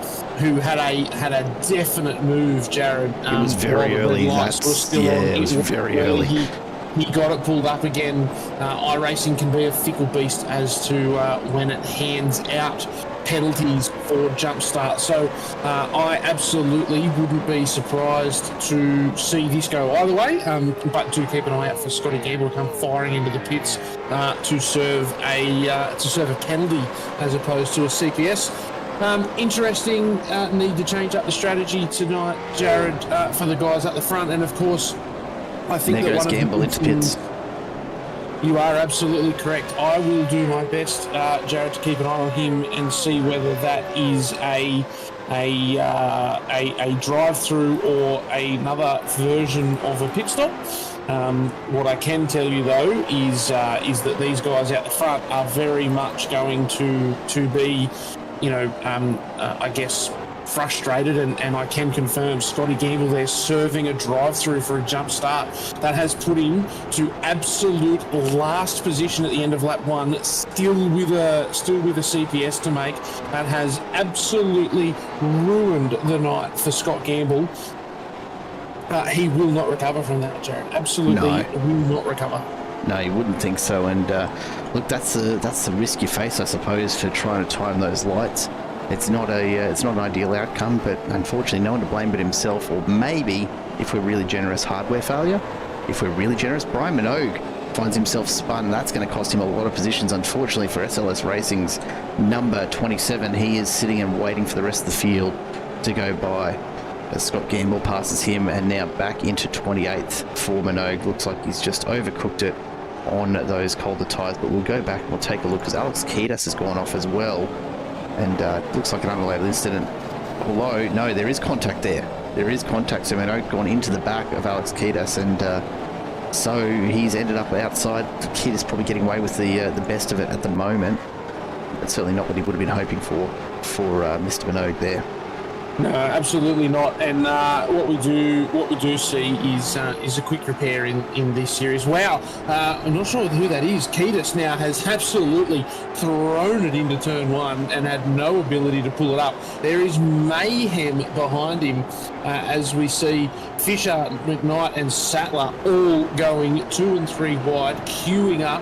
had a definite move, Jared. It was very early. It was very early. He got it pulled up again. iRacing can be a fickle beast as to when it hands out penalties for jump start. So I absolutely wouldn't be surprised to see this go either way, but do keep an eye out for Scotty Gamble to come firing into the pits to serve a penalty as opposed to a CPS. Interesting need to change up the strategy tonight, Jared, for the guys at the front, and of course I think there that goes Gamble into pits. You are absolutely correct. I will do my best, Jared, to keep an eye on him and see whether that is a drive-through or another version of a pit stop. What I can tell you though is that these guys out the front are very much going to be, I guess, frustrated, and I can confirm Scotty Gamble there serving a drive-through for a jump start that has put him to absolute last position at the end of lap 1, still with a CPS to make. That has absolutely ruined the night for Scott Gamble. He will not recover from that, Jared. Absolutely will not recover. No, you wouldn't think so. And look, that's the risk you face, I suppose, for trying to time those lights. It's not an ideal outcome, but unfortunately no one to blame but himself, or maybe, if we're really generous, hardware failure. If we're really generous, Brian Minogue finds himself spun. That's going to cost him a lot of positions, unfortunately, for SLS Racing's number 27. He is sitting and waiting for the rest of the field to go by as Scott Gamble passes him, and now back into 28th for Minogue. Looks like he's just overcooked it on those colder tyres, but we'll go back and we'll take a look, because Alex Kiedis has gone off as well. and looks like an unrelated incident. Although, no, there is contact there. There is contact. So Minot gone into the back of Alex Kiedis, and so he's ended up outside. Kiedis probably getting away with the best of it at the moment. That's certainly not what he would have been hoping for Mr. Minot there. No, absolutely not. And what we do see is a quick repair in this series. Wow, I'm not sure who that is. Kiedis now has absolutely thrown it into turn one and had no ability to pull it up. There is mayhem behind him as we see Fisher, McKnight, and Sattler all going 2 and 3 wide, queuing up.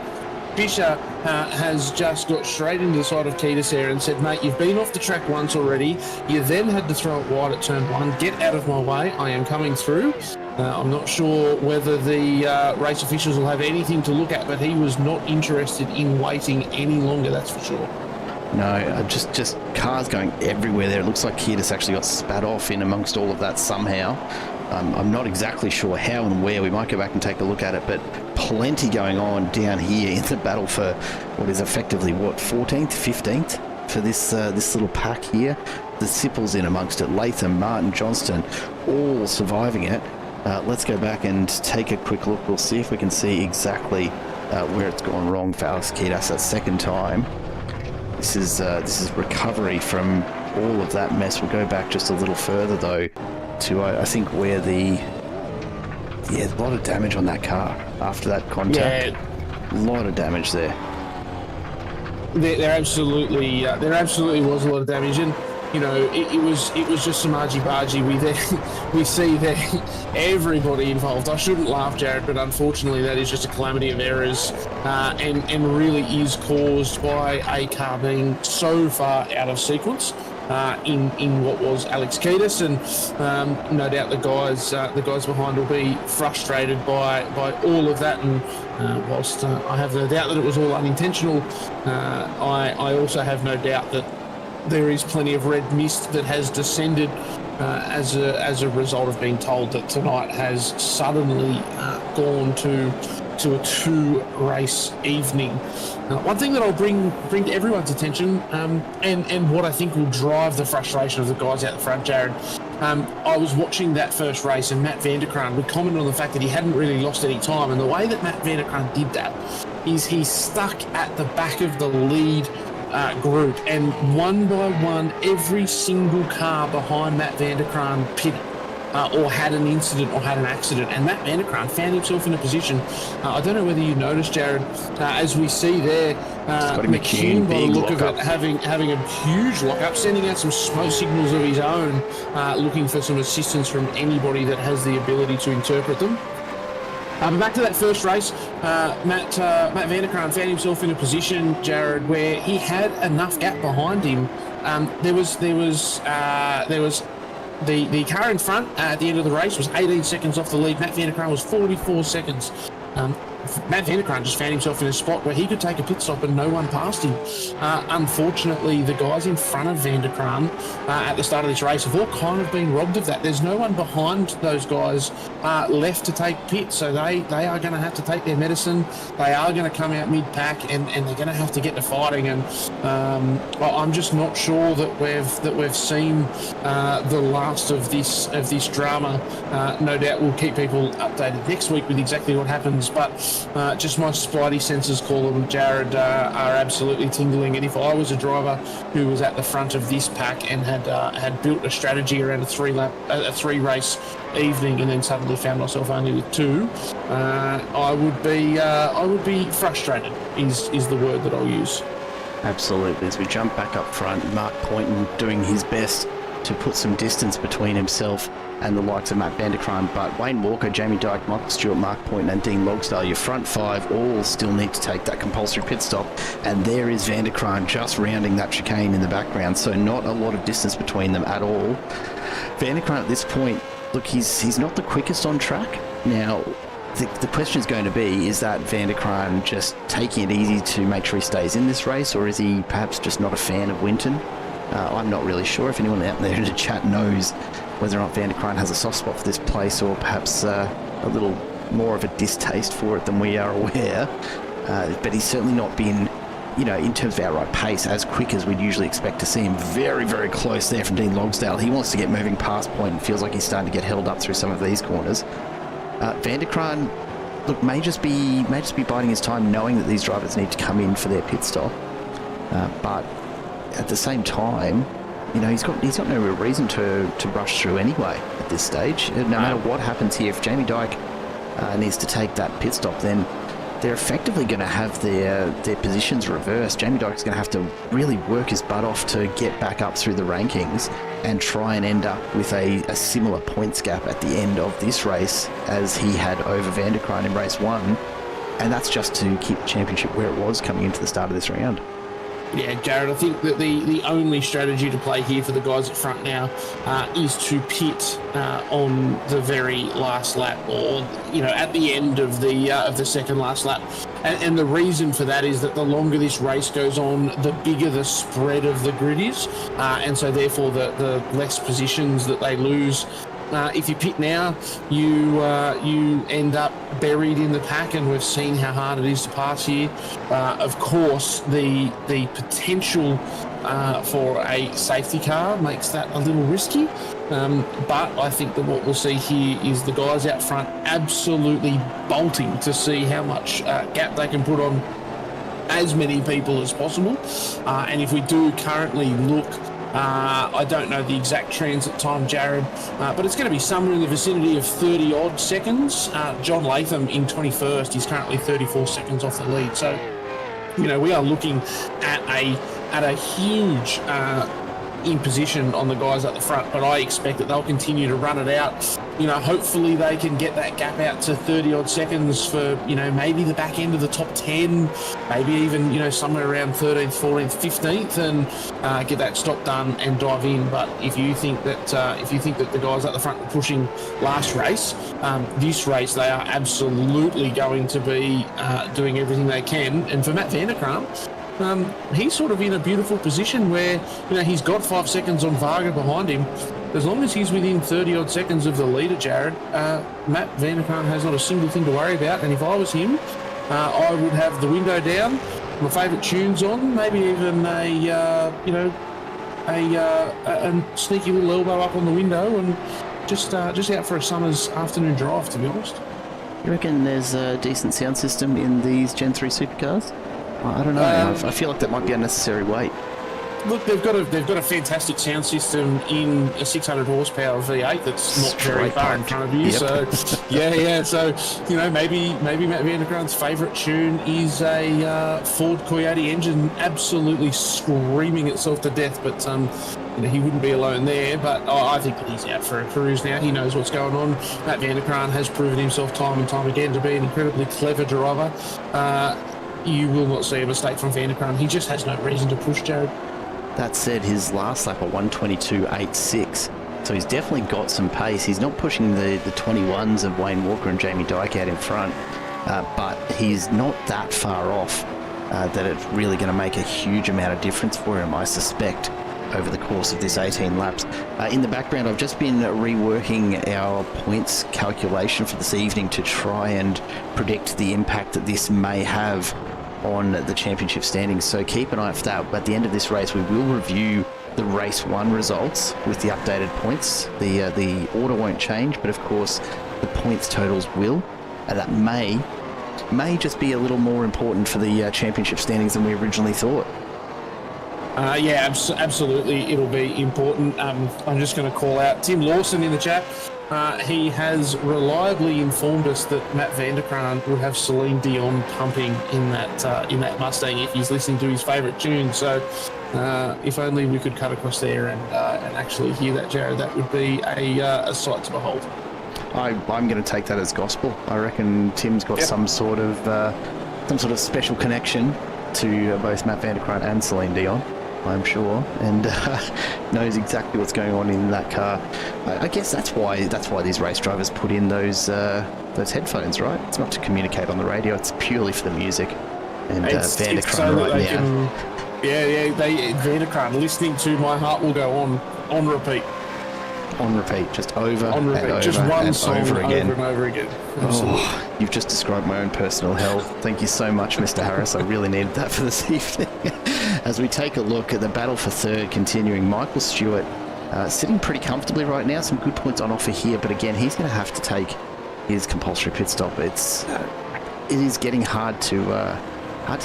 Fisher has just got straight into the side of Kiedis there and said, mate, you've been off the track once already. You then had to throw it wide at turn one. Get out of my way. I am coming through. I'm not sure whether the race officials will have anything to look at, but he was not interested in waiting any longer, that's for sure. No, just cars going everywhere there. It looks like Kiedis actually got spat off in amongst all of that somehow. I'm not exactly sure how and where. We might go back and take a look at it, but plenty going on down here in the battle for what is effectively, 14th, 15th for this little pack here. The Sipples in amongst it, Latham, Martin, Johnston, all surviving it. Let's go back and take a quick look. We'll see if we can see exactly where it's gone wrong for Alex Kiedis that second time. This is recovery from all of that mess. We'll go back just a little further though to I think where a lot of damage on that car after that contact. Yeah. A lot of damage there. There absolutely was a lot of damage, and you know it was just some argy-bargy. We see that everybody involved. I shouldn't laugh, Jared, but unfortunately that is just a calamity of errors, and really is caused by a car being so far out of sequence. In what was Alex Kiedis, and no doubt the guys behind will be frustrated by all of that. And whilst I have no doubt that it was all unintentional, I also have no doubt that there is plenty of red mist that has descended as a result of being told that tonight has suddenly gone to a 2-race evening. One thing that I'll bring to everyone's attention, and what I think will drive the frustration of the guys out the front, Jared. I was watching that first race, and Matt Vanderkraan would comment on the fact that he hadn't really lost any time, and the way that Matt Vanderkraan did that is he stuck at the back of the lead group, and one by one, every single car behind Matt Vanderkraan pitted. Or had an incident or had an accident, and Matt Vanderkraan found himself in a position. I don't know whether you noticed, Jared, as we see there, McKean, by the look of it, having a huge lock-up, sending out some smoke signals of his own, looking for some assistance from anybody that has the ability to interpret them. But back to that first race, Matt Vanderkraan found himself in a position, Jared, where he had enough gap behind him. There was the car in front at the end of the race was 18 seconds off the lead. Matt Vanderkraan was 44 seconds. Matt Vanderkraan just found himself in a spot where he could take a pit stop and no one passed him. Unfortunately, the guys in front of Vanderkraan at the start of this race have all kind of been robbed of that. There's no one behind those guys left to take pit, so they are going to have to take their medicine. They are going to come out mid-pack, and they're going to have to get to fighting. And I'm just not sure that we've seen the last of this drama. No doubt we'll keep people updated next week with exactly what happens, but just my spidey senses, call them, Jared, are absolutely tingling. And if I was a driver who was at the front of this pack and had built a strategy around a three-race evening, and then suddenly found myself only with 2, I would be frustrated. Is the word that I'll use. Absolutely. As we jump back up front, Mark Poynton doing his best to put some distance between himself and the likes of Matt Vanderkraan, but Wayne Walker, Jamie Dyke, Michael Stewart, Mark Poynton and Dean Logsdale, your front 5 all still need to take that compulsory pit stop, and there is Vanderkraan just rounding that chicane in the background, so not a lot of distance between them at all. Vanderkraan at this point, look, he's not the quickest on track. Now, the question is going to be, is that Vanderkraan just taking it easy to make sure he stays in this race, or is he perhaps just not a fan of Winton? I'm not really sure. If anyone out there in the chat knows whether or not Vanderkraan has a soft spot for this place, or perhaps a little more of a distaste for it than we are aware. But he's certainly not been in terms of outright pace, as quick as we'd usually expect to see him. Very, very close there from Dean Logsdale. He wants to get moving past point and feels like he's starting to get held up through some of these corners. Van der Kraan, look, may just be biding his time, knowing that these drivers need to come in for their pit stop. But at the same time, he's got no real reason to rush through anyway at this stage. No matter what happens here, if Jamie Dyke needs to take that pit stop, then they're effectively going to have their positions reversed. Jamie Dyke's going to have to really work his butt off to get back up through the rankings and try and end up with a similar points gap at the end of this race as he had over Van der Kraan in race 1. And that's just to keep the championship where it was coming into the start of this round. Yeah, Jared, I think that the only strategy to play here for the guys at front now is to pit on the very last lap, or at the end of the second last lap. And the reason for that is that the longer this race goes on, the bigger the spread of the grid is, and so therefore the less positions that they lose. If you pit now, you end up buried in the pack, and we've seen how hard it is to pass here. Of course, the potential for a safety car makes that a little risky. But I think that what we'll see here is the guys out front absolutely bolting to see how much gap they can put on as many people as possible. And if we do currently look, I don't know the exact transit time, Jared, but it's going to be somewhere in the vicinity of 30-odd seconds. John Latham in 21st, he's currently 34 seconds off the lead. So, we are looking at a huge imposition on the guys at the front, but I expect that they'll continue to run it out. Hopefully they can get that gap out to 30-odd seconds for, maybe the back end of the top 10, maybe even, somewhere around 13th, 14th, 15th, and get that stop done and dive in. But if you think that the guys at the front were pushing last race, this race they are absolutely going to be doing everything they can. And for Matt Van der Kraan, he's sort of in a beautiful position where, he's got 5 seconds on Varga behind him. As long as he's within 30-odd seconds of the leader, Jared, Matt Van der Kraan has not a single thing to worry about. And if I was him, I would have the window down, my favourite tunes on, maybe even a sneaky little elbow up on the window, and just out for a summer's afternoon drive, to be honest. You reckon there's a decent sound system in these Gen 3 supercars? I don't know. I feel like that might be unnecessary weight. Look, they've got a fantastic sound system in a 600 horsepower V8 that's not very far in front of you. Yep. So, yeah. So, maybe Matt Van der Kraan's favourite tune is a Ford Coyote engine absolutely screaming itself to death. But he wouldn't be alone there. But I think that he's out for a cruise now. He knows what's going on. Matt Van der Kraan has proven himself time and time again to be an incredibly clever driver. You will not see a mistake from Van der Kraan. He just has no reason to push, Jared. That said, his last lap at 1:22.86, so he's definitely got some pace. He's not pushing the 21s of Wayne Walker and Jamie Dyke out in front, but he's not that far off that it's really going to make a huge amount of difference for him, I suspect, over the course of this 18 laps. In the background, I've just been reworking our points calculation for this evening to try and predict the impact that this may have on the championship standings, so keep an eye for that. At the end of this race, we will review the race 1 results with the updated points. The order won't change, but of course the points totals will, and that may just be a little more important for the championship standings than we originally thought. Absolutely, it'll be important. I'm just going to call out Tim Lawson in the chat. He has reliably informed us that Matt Van der Kraan would have Celine Dion pumping in that Mustang if he's listening to his favourite tune. So if only we could cut across there and actually hear that, Jared, that would be a sight to behold. I'm going to take that as gospel. I reckon Tim's got some sort of special connection to both Matt Van der Kraan and Celine Dion, I'm sure, and knows exactly what's going on in that car. I guess that's why these race drivers put in those headphones, right? It's not to communicate on the radio; it's purely for the music. And Van der Kraan so right now. Van der Kraan listening to "My Heart Will Go On repeat. On repeat, just over On repeat, and over just one and song over again. over and over again. Oh, you've just described my own personal hell. Thank you so much, Mr. Harris. I really needed that for this evening. As we take a look at the battle for third continuing, Michael Stewart sitting pretty comfortably right now. Some good points on offer here, but again, he's going to have to take his compulsory pit stop. It is getting hard to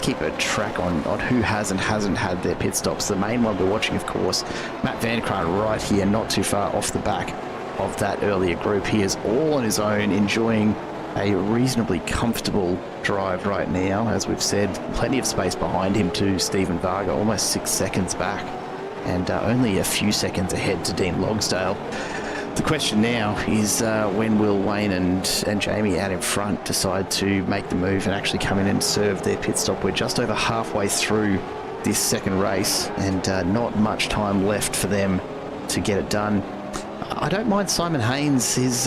keep a track on who has and hasn't had their pit stops. The main one we're watching, of course, Matt Vanderkraan right here, not too far off the back of that earlier group. He is all on his own, enjoying a reasonably comfortable drive right now. As we've said, plenty of space behind him to Stephen Varga, almost 6 seconds back, and only a few seconds ahead to Dean Logsdale. The question now is when will Wayne and Jamie out in front decide to make the move and actually come in and serve their pit stop? We're just over halfway through this second race, and not much time left for them to get it done. I don't mind Simon Haynes, his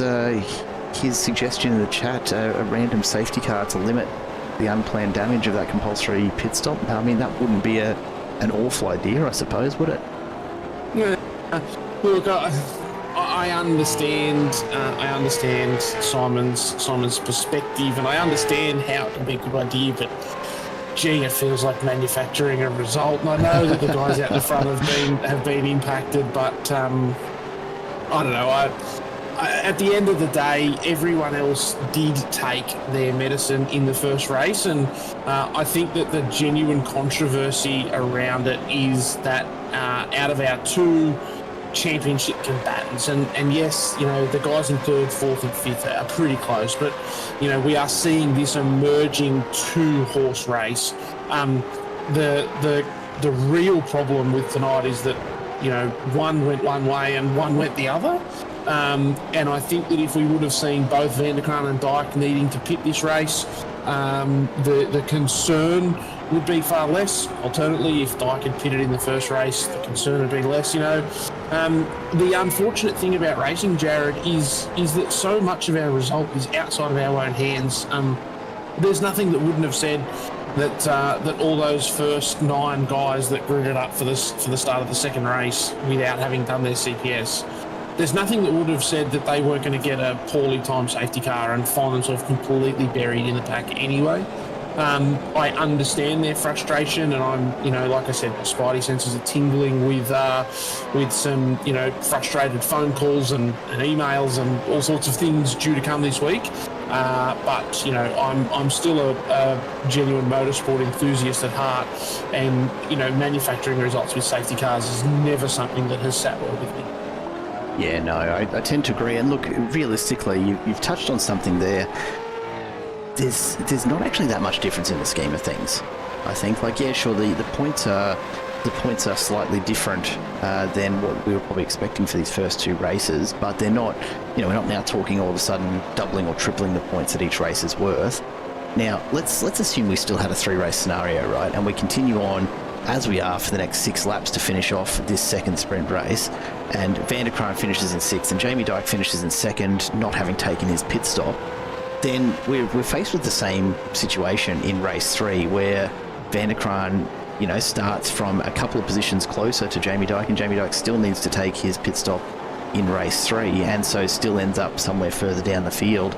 suggestion in the chat, a random safety car to limit the unplanned damage of that compulsory pit stop. I mean, that wouldn't be an awful idea, I suppose, would it? Yeah. Look, I understand Simon's perspective, and I understand how it can be a good idea, but gee, it feels like manufacturing a result. And I know that the guys out the front have been impacted, but I don't know. At the end of the day, everyone else did take their medicine in the first race, and I think that the genuine controversy around it is that out of our two championship combatants, and yes, you know, the guys in third, fourth and fifth are pretty close, but you know, we are seeing this emerging two-horse race. The real problem with tonight is that, you know, one went one way and one went the other, and I think that if we would have seen both Vanderkraan and Dyke needing to pit this race, the concern would be far less. Alternately, if Dyke had pitted in the first race, the concern would be less, you know. The unfortunate thing about racing, Jared, is that so much of our result is outside of our own hands. There's nothing that wouldn't have said that all those first 9 guys that gridded up for the start of the second race without having done their CPS, there's nothing that would have said that they weren't going to get a poorly timed safety car and find themselves completely buried in the pack anyway. I understand their frustration, and I'm, you know, like I said, my spidey senses are tingling with some, you know, frustrated phone calls and emails and all sorts of things due to come this week. But you know, I'm still a genuine motorsport enthusiast at heart, and you know, manufacturing results with safety cars is never something that has sat well with me. Yeah, no, I tend to agree. And look, realistically, you've touched on something there. There's not actually that much difference in the scheme of things. I think, like, yeah, sure, the points are slightly different than what we were probably expecting for these first 2 races, but they're not, you know, we're not now talking all of a sudden doubling or tripling the points that each race is worth. Now, let's assume we still had a 3-race scenario, right? And we continue on as we are for the next 6 laps to finish off this second sprint race, and Vanderkraan finishes in 6th and Jamie Dyke finishes in 2nd, not having taken his pit stop. Then we're faced with the same situation in race 3, where Vanderkraan, you know, starts from a couple of positions closer to Jamie Dyke, and Jamie Dyke still needs to take his pit stop in race 3, and so still ends up somewhere further down the field.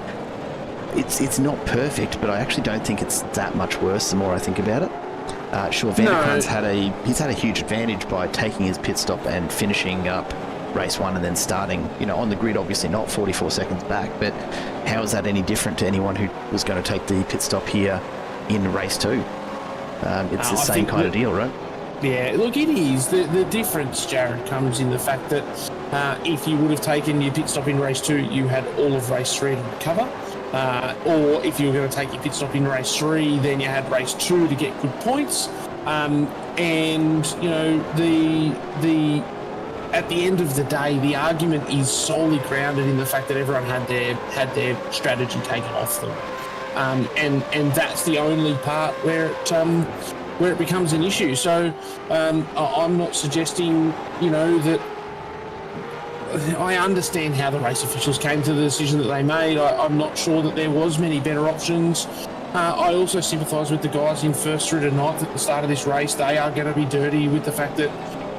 It's not perfect, but I actually don't think it's that much worse the more I think about it. Sure, Vanderkraan's had a huge advantage by taking his pit stop and finishing up race 1 and then starting, you know, on the grid, obviously not 44 seconds back, but how is that any different to anyone who was going to take the pit stop here in race 2? It's the same kind of deal, right? Yeah, look, it is. The difference, Jared, comes in the fact that if you would have taken your pit stop in race 2, you had all of race 3 to recover. Or if you were going to take your pit stop in race 3, then you had race 2 to get good points. And, you know, at the end of the day, the argument is solely grounded in the fact that everyone had their strategy taken off them. And that's the only part where it becomes an issue. So I'm not suggesting, you know, that I understand how the race officials came to the decision that they made. I'm not sure that there was many better options. I also sympathise with the guys in first through to ninth at the start of this race. They are going to be dirty with the fact that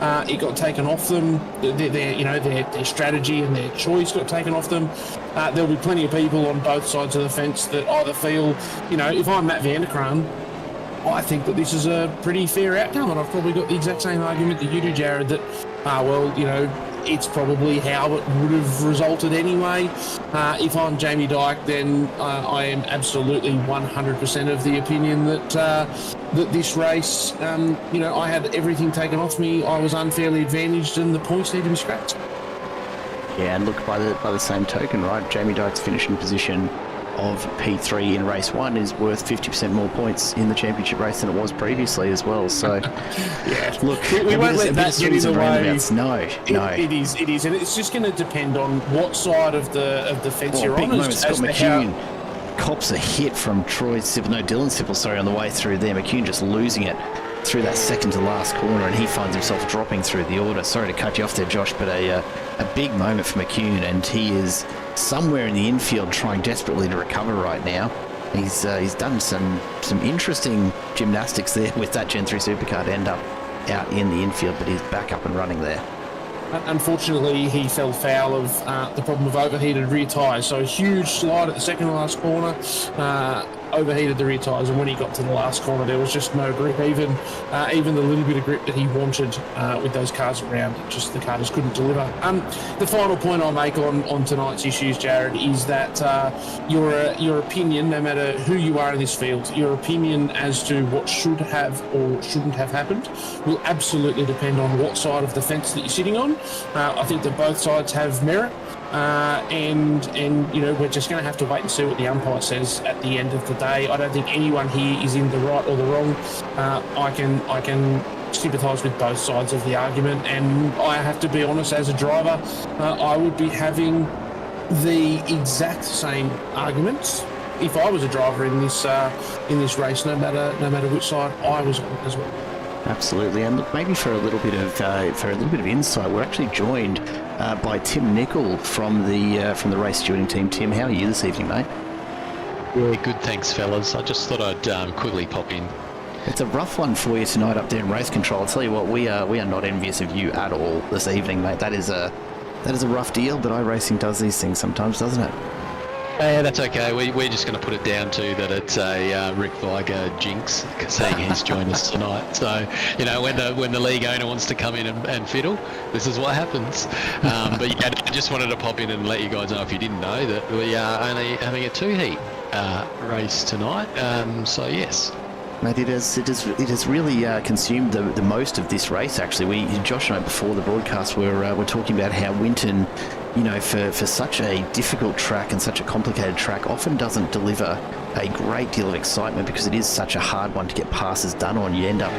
it got taken off them. Their strategy and their choice got taken off them. There'll be plenty of people on both sides of the fence that either feel, if I'm Matt Vanderkran, I think that this is a pretty fair outcome, and I've probably got the exact same argument that you do, Jared, that, it's probably how it would have resulted anyway. If I'm Jamie Dyke, then I am absolutely 100% of the opinion that that this race, I had everything taken off me. I was unfairly advantaged, and the points need to be scrapped. Yeah, and look, by the same token, right, Jamie Dyke's finishing position of P3 in race 1 is worth 50% more points in the championship race than it was previously as well. So, yeah, look, we won't let that get in the way. No. It is, and it's just going to depend on what side of the fence you're big on. Moment, Scott McCune cops a hit from Dylan Sippel, on the way through there. McCune just losing it through that second to last corner, and he finds himself dropping through the order. Sorry to cut you off there, Josh, but a big moment for McCune, and he is somewhere in the infield trying desperately to recover right now. He's done some interesting gymnastics there with that Gen 3 supercar to end up out in the infield, but he's back up and running there. Unfortunately, he fell foul of the problem of overheated rear tyres. So a huge slide at the second to last corner, overheated the rear tyres, and when he got to the last corner, there was just no grip, even the little bit of grip that he wanted with those cars around. The car just couldn't deliver. The final point I'll make on tonight's issues, Jared, is that your opinion, no matter who you are in this field, your opinion as to what should have or shouldn't have happened will absolutely depend on what side of the fence that you're sitting on. I think that both sides have merit. And we're just going to have to wait and see what the umpire says at the end of the day. I don't think anyone here is in the right or the wrong. I can sympathise with both sides of the argument, and I have to be honest, as a driver, I would be having the exact same arguments if I was a driver in this race, no matter which side I was on as well. Absolutely, and look, maybe for a little bit of insight, we're actually joined by Tim Nicol from the race stewarding team. Tim, how are you this evening, mate? Yeah, good, thanks, fellas. I just thought I'd quickly pop in. It's a rough one for you tonight up there in race control. I'll tell you what, we are not envious of you at all this evening, mate. That is a rough deal, but iRacing does these things sometimes, doesn't it? Yeah, that's okay. We're just going to put it down to that it's a Rick Viger jinx, seeing he's joined us tonight. So, when the league owner wants to come in and fiddle, this is what happens. But yeah, I just wanted to pop in and let you guys know, if you didn't know, that we are only having a 2-heat race tonight. So yes. Mate, it has really consumed the most of this race. Actually, Josh and I before the broadcast were talking about how Winton, for such a difficult track and such a complicated track, often doesn't deliver a great deal of excitement because it is such a hard one to get passes done on. You end up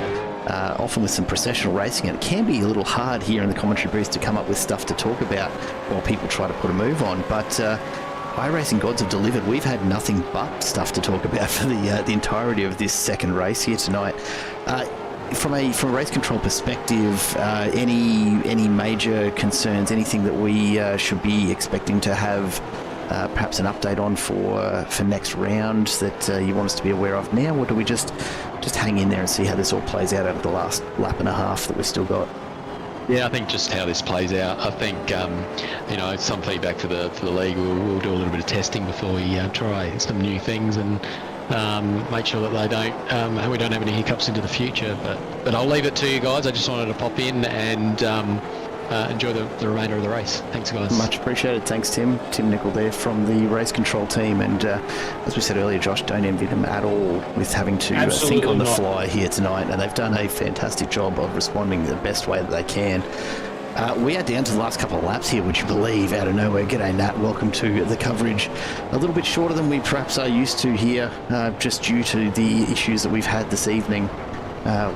often with some processional racing, and it can be a little hard here in the commentary booth to come up with stuff to talk about while people try to put a move on. But iRacing gods have delivered. We've had nothing but stuff to talk about for the entirety of this second race here tonight. From a race control perspective, any major concerns, anything that we should be expecting to have perhaps an update on for next round that you want us to be aware of now, or do we just hang in there and see how this all plays out over the last lap and a half that we've still got? Yeah, I think just how this plays out. I think some feedback for the league. We'll do a little bit of testing before we try some new things and make sure that they don't we don't have any hiccups into the future. But I'll leave it to you guys. I just wanted to pop in and enjoy the remainder of the race. Thanks, guys. Much appreciated. Thanks, Tim. Tim Nicol there from the race control team. And as we said earlier, Josh, don't envy them at all with having to think on the fly here tonight. And they've done a fantastic job of responding the best way that they can. We are down to the last couple of laps here, would you believe, out of nowhere. G'day, Nat. Welcome to the coverage. A little bit shorter than we perhaps are used to here, just due to the issues that we've had this evening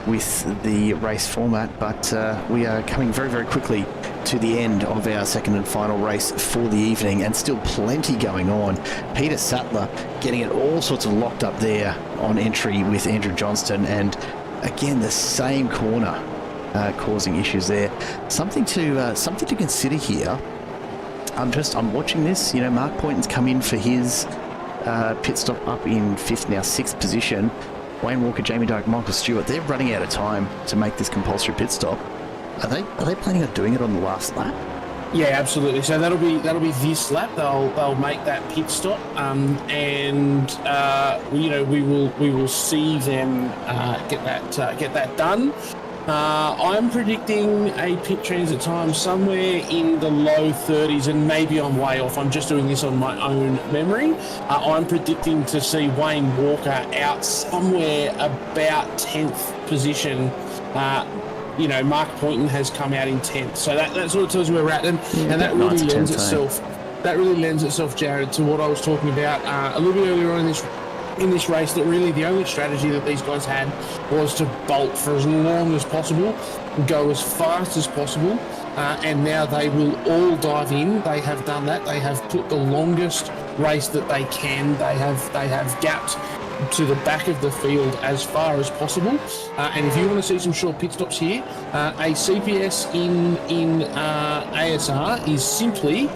with the race format, but we are coming very, very quickly to the end of our second and final race for the evening, and still plenty going on. Peter Sattler getting it all sorts of locked up there on entry with Andrew Johnston, and again the same corner causing issues there. Something to consider here. I'm watching this. Mark Poynton's come in for his pit stop up in fifth, now sixth position. Wayne Walker, Jamie Dyke, Michael Stewart, they're running out of time to make this compulsory pit stop. Are they planning on doing it on the last lap? Yeah, absolutely. So that'll be this lap. They'll make that pit stop, and we will see them get that done. I'm predicting a pit transit time somewhere in the low 30s, and maybe I'm way off. I'm just doing this on my own memory. I'm predicting to see Wayne Walker out somewhere about 10th position. Mark Poynton has come out in 10th, so that sort of tells you where we're at, and that really lends itself. That really lends itself, Jared, to what I was talking about a little bit earlier on in this race. That really the only strategy that these guys had was to bolt for as long as possible, go as fast as possible, and now they will all dive in. They have done that. They have put the longest race that they can. They have gapped to the back of the field as far as possible, and if you want to see some short pit stops here, a CPS in ASR is simply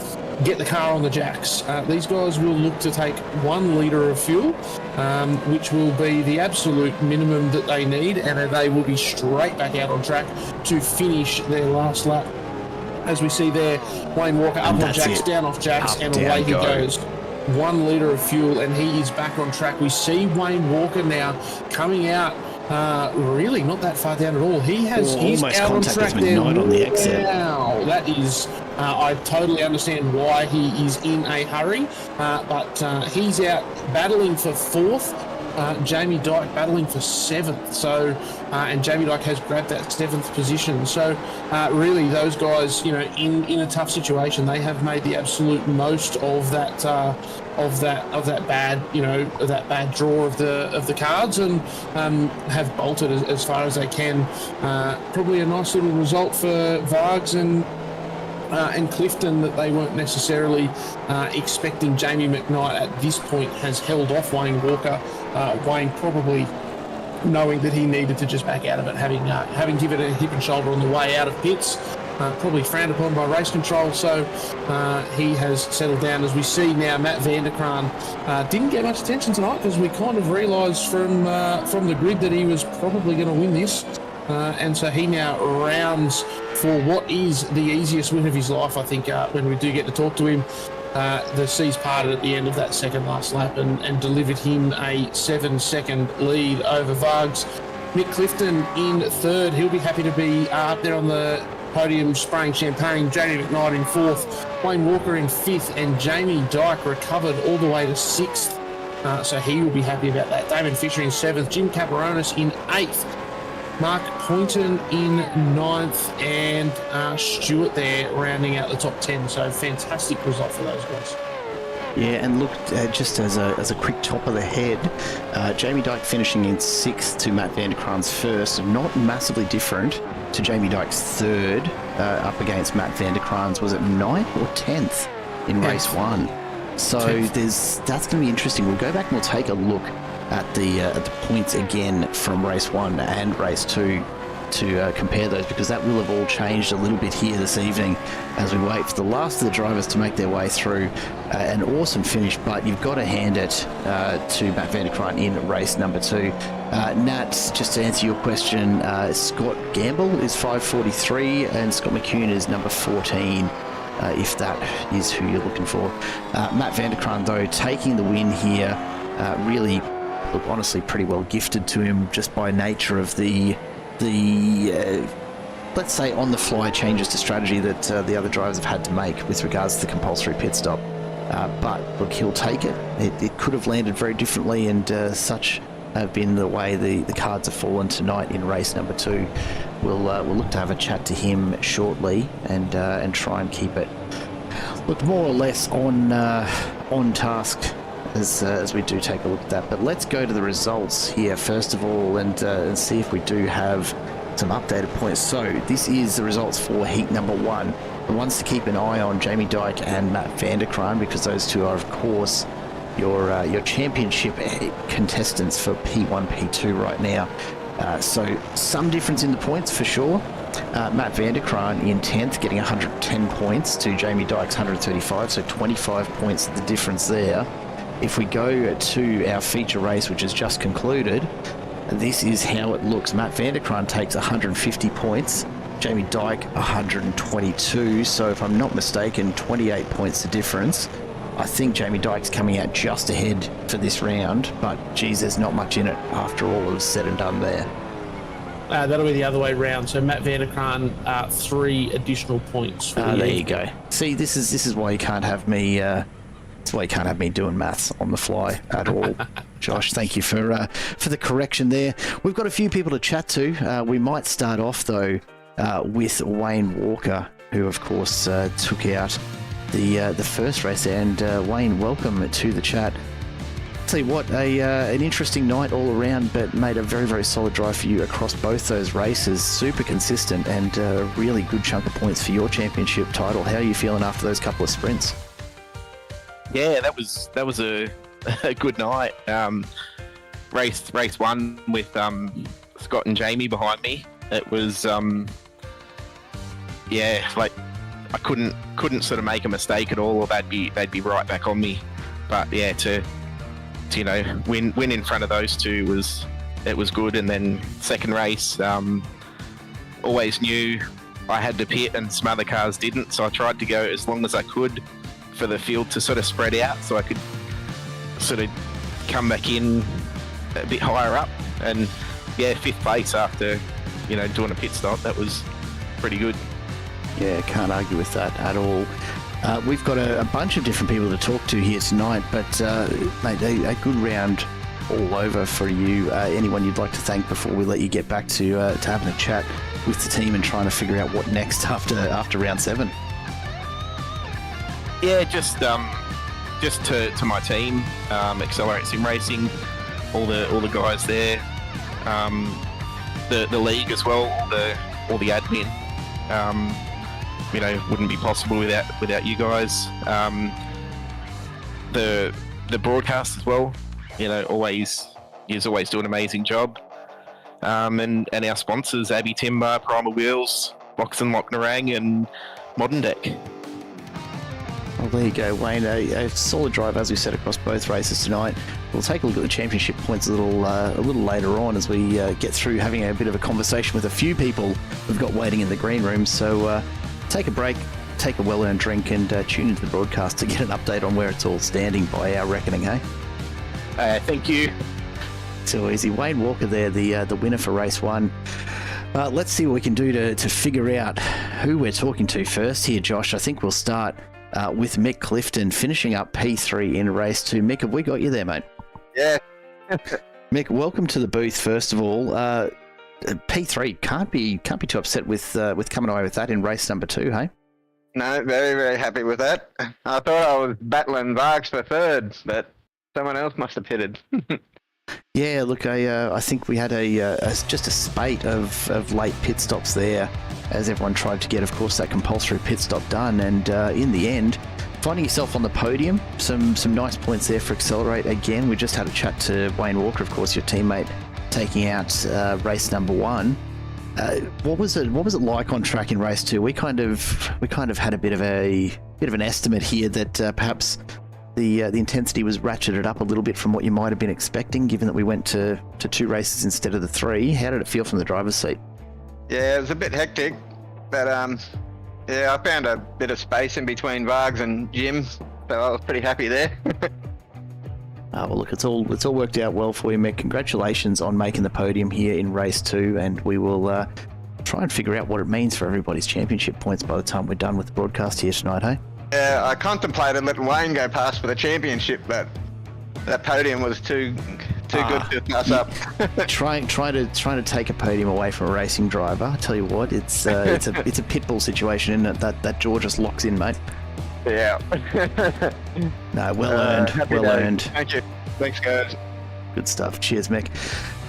get the car on the jacks. These guys will look to take 1 litre of fuel, which will be the absolute minimum that they need, and they will be straight back out on track to finish their last lap. As we see there, Wayne Walker up on jacks, down off jacks, and away he goes. 1 litre of fuel, and he is back on track. We see Wayne Walker now coming out, really not that far down at all. He's out on track there. On the exit. Wow, that is. I totally understand why he is in a hurry, but he's out battling for 4th. Jamie Dyke battling for 7th. So, and Jamie Dyke has grabbed that 7th position. So, really, those guys, in a tough situation, they have made the absolute most of that bad draw of the cards, and have bolted as far as they can. Probably a nice little result for Vargs and Clifton, that they weren't necessarily expecting. Jamie McKnight at this point has held off Wayne Walker. Wayne probably knowing that he needed to just back out of it, having given it a hip and shoulder on the way out of pits. Probably frowned upon by race control, so he has settled down. As we see now, Matt Vanderkraan didn't get much attention tonight, because we kind of realised from the grid that he was probably going to win this. And so he now rounds for what is the easiest win of his life, I think, when we do get to talk to him. The seas parted at the end of that second last lap and delivered him a 7-second lead over Vargs. Mick Clifton in 3rd. He'll be happy to be up there on the podium spraying champagne. Jamie McKnight in 4th. Wayne Walker in 5th. And Jamie Dyke recovered all the way to 6th. So he will be happy about that. Damon Fisher in 7th. Jim Caparonis in 8th. Mark Poynton in 9th, and Stewart there rounding out the top 10. So fantastic result for those guys. Yeah, and look, just as a quick top of the head, Jamie Dyke finishing in 6th to Matt Vanderkraan's 1st, not massively different to Jamie Dyke's 3rd, up against Matt Vanderkraan's, was it 9th or 10th in race 1? So that's going to be interesting. We'll go back and we'll take a look at the points again from race 1 and race 2 to compare those, because that will have all changed a little bit here this evening as we wait for the last of the drivers to make their way through. An awesome finish, but you've got to hand it to Matt Vanderkraan in race number 2. Nat, just to answer your question, Scott Gamble is 5:43 and Scott McCune is number 14. If that is who you're looking for. Matt Vanderkraan, though, taking the win here, really, look, honestly, pretty well gifted to him just by nature of the let's say, on-the-fly changes to strategy that the other drivers have had to make with regards to the compulsory pit stop. But, look, he'll take it. It could have landed very differently, and such have been the way the cards have fallen tonight in race number 2. We'll look to have a chat to him shortly and try and keep it, look, more or less on task as we do take a look at that. But let's go to the results here first of all and see if we do have some updated points. So this is the results for heat number 1. The ones to keep an eye on, Jamie Dyke and Matt Vanderkraan, because those two are, of course, your championship contestants for P1, P2 right now. So some difference in the points for sure. Matt Vanderkraan in 10th, getting 110 points to Jamie Dyke's 135, so 25 points the difference there. If we go to our feature race, which has just concluded, this is how it looks. Matt Vanderkraan takes 150 points Jamie Dyke 122. So if I'm not mistaken, 28 points the difference. I think Jamie Dyke's coming out just ahead for this round, but geez, there's not much in it after all is said and done there. That'll be the other way round. So Matt Vanderkraan, 3 additional points. For there you go. See, this is why you can't have me. That's why you can't have me doing maths on the fly at all. Josh, thank you for the correction there. We've got a few people to chat to. We might start off though with Wayne Walker, who of course took out the first race there. And Wayne, welcome to the chat. Tell you what, an interesting night all around, but made a very, very solid drive for you across both those races. Super consistent and a really good chunk of points for your championship title. How are you feeling after those couple of sprints? Yeah, that was a good night. Race one with Scott and Jamie behind me. It was like I couldn't sort of make a mistake at all, or they'd be right back on me. But yeah, to win in front of those two was good. And then second race, always knew I had to pit and some other cars didn't, so I tried to go as long as I could for the field to sort of spread out, so I could sort of come back in a bit higher up. And yeah, 5th place after doing a pit stop, that was pretty good. Yeah, can't argue with that at all. We've got a bunch of different people to talk to here tonight, but mate, a good round all over for you. Anyone you'd like to thank before we let you get back to having a chat with the team and trying to figure out what next after round 7? Yeah, just to my team, Accelerate Sim Racing, all the guys there, the league as well, all the admin. Wouldn't be possible without you guys. The broadcast as well. You're always doing an amazing job. And our sponsors, Abbey Timber, Primal Wheels, Box and Lock Narang, and Modern Deck. Well, there you go, Wayne. A solid drive, as we said, across both races tonight. We'll take a look at the championship points a little later on as we get through having a bit of a conversation with a few people we've got waiting in the green room. So take a break, take a well-earned drink, and tune into the broadcast to get an update on where it's all standing by our reckoning, hey? Thank you. Too easy. Wayne Walker there, the winner for race 1. Let's see what we can do to figure out who we're talking to first here, Josh. I think we'll start with Mick Clifton finishing up P3 in race 2. Mick, have we got you there, mate? Yeah. Mick, welcome to the booth, first of all. P3 can't be too upset with coming away with that in race number 2, hey? No, very, very happy with that. I thought I was battling Vargs for 3rd, but someone else must have pitted. Yeah, look, I think we had just a spate of late pit stops there as everyone tried to get, of course, that compulsory pit stop done. And in the end, finding yourself on the podium, some nice points there for Accelerate. Again, we just had a chat to Wayne Walker, of course, your teammate, taking out race number 1. What was it like on track in race 2? We kind of had a bit of an estimate here that perhaps the intensity was ratcheted up a little bit from what you might have been expecting, given that we went to 2 races instead of the 3. How did it feel from the driver's seat? Yeah, it was a bit hectic, but I found a bit of space in between Vargs and Jim, so I was pretty happy there. Well, look, it's all worked out well for you, Mick. Congratulations on making the podium here in race 2, and we will try and figure out what it means for everybody's championship points by the time we're done with the broadcast here tonight, hey? Yeah, I contemplated letting Wayne go past for the championship, but that podium was too good to pass up. trying to take a podium away from a racing driver. I tell you what, it's a pitbull situation, isn't it? That jaw just locks in, mate. Yeah. No, well earned. Thank you. Thanks, guys. Good stuff. Cheers, Mick.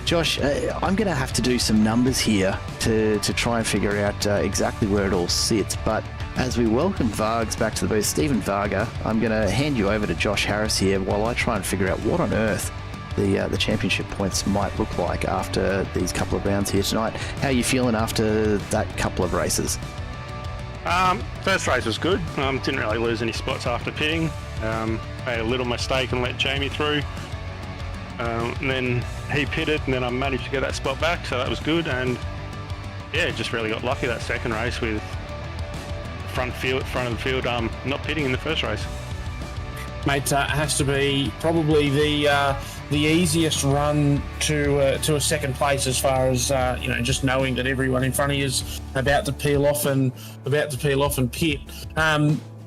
Josh, I'm going to have to do some numbers here to try and figure out exactly where it all sits. But as we welcome Vargs back to the booth, Stephen Varga, I'm going to hand you over to Josh Harris here while I try and figure out what on earth the championship points might look like after these couple of rounds here tonight. How are you feeling after that couple of races? First race was good. Didn't really lose any spots after pitting. Made a little mistake and let Jamie through. And then he pitted, and then I managed to get that spot back, so that was good. And yeah, just really got lucky that second race with front of the field not pitting in the first race. Mate, it has to be probably the easiest run to a second place, as far as just knowing that everyone in front of you is about to peel off and pit.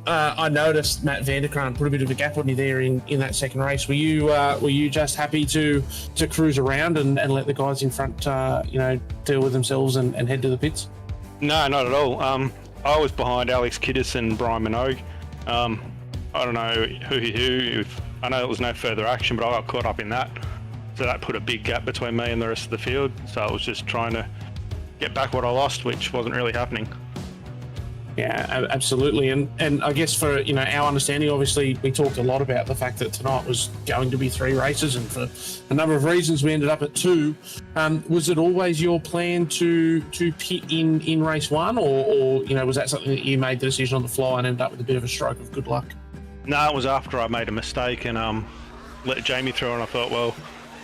I noticed Matt Vanderkraan put a bit of a gap on you there in that second race. Were you just happy to cruise around and let the guys in front deal with themselves and head to the pits? No, not at all. I was behind Alex Kiddis and Brian Minogue. I don't know who. I know there was no further action, but I got caught up in that. So that put a big gap between me and the rest of the field. So I was just trying to get back what I lost, which wasn't really happening. Yeah, absolutely. And I guess for our understanding, obviously we talked a lot about the fact that tonight was going to be 3 races, and for a number of reasons we ended up at 2. Was it always your plan to pit in race 1, or was that something that you made the decision on the fly and ended up with a bit of a stroke of good luck? No, it was after I made a mistake and let Jamie through, and I thought, well,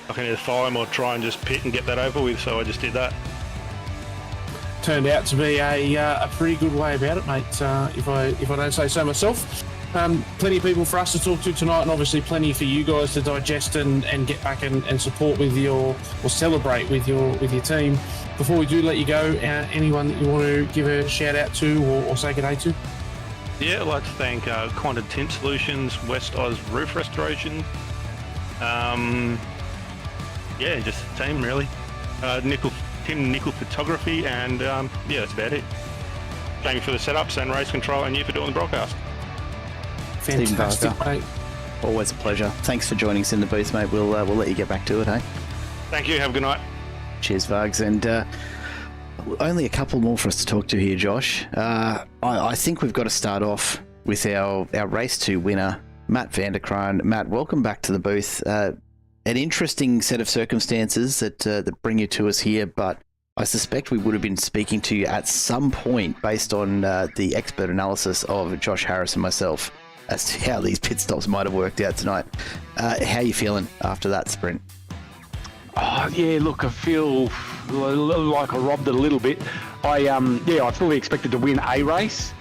I can either fire him or try and just pit and get that over with, so I just did that. Turned out to be a pretty good way about it, mate, if I don't say so myself. Plenty of people for us to talk to tonight, and obviously plenty for you guys to digest and get back and support with or celebrate with your team. Before we do let you go, anyone that you want to give a shout out to or say good day to? Yeah, I'd like to thank Quantum Tint Solutions, West Oz Roof Restoration. Just the team really. Nicol Photography, and that's about it. Jamie for the setups and race control, and you for doing the broadcast. Fantastic, mate. Always a pleasure. Thanks for joining us in the booth, mate. We'll let you get back to it, hey? Thank you. Have a good night. Cheers, Vargs. And only a couple more for us to talk to here, Josh. I think we've got to start off with our race 2 winner, Matt Vanderkraan. Matt, welcome back to the booth. An interesting set of circumstances that bring you to us here, but I suspect we would have been speaking to you at some point based on the expert analysis of Josh Harris and myself as to how these pit stops might have worked out tonight. How are you feeling after that sprint? Oh, yeah, look, I feel like I robbed it a little bit. I fully expected to win a race,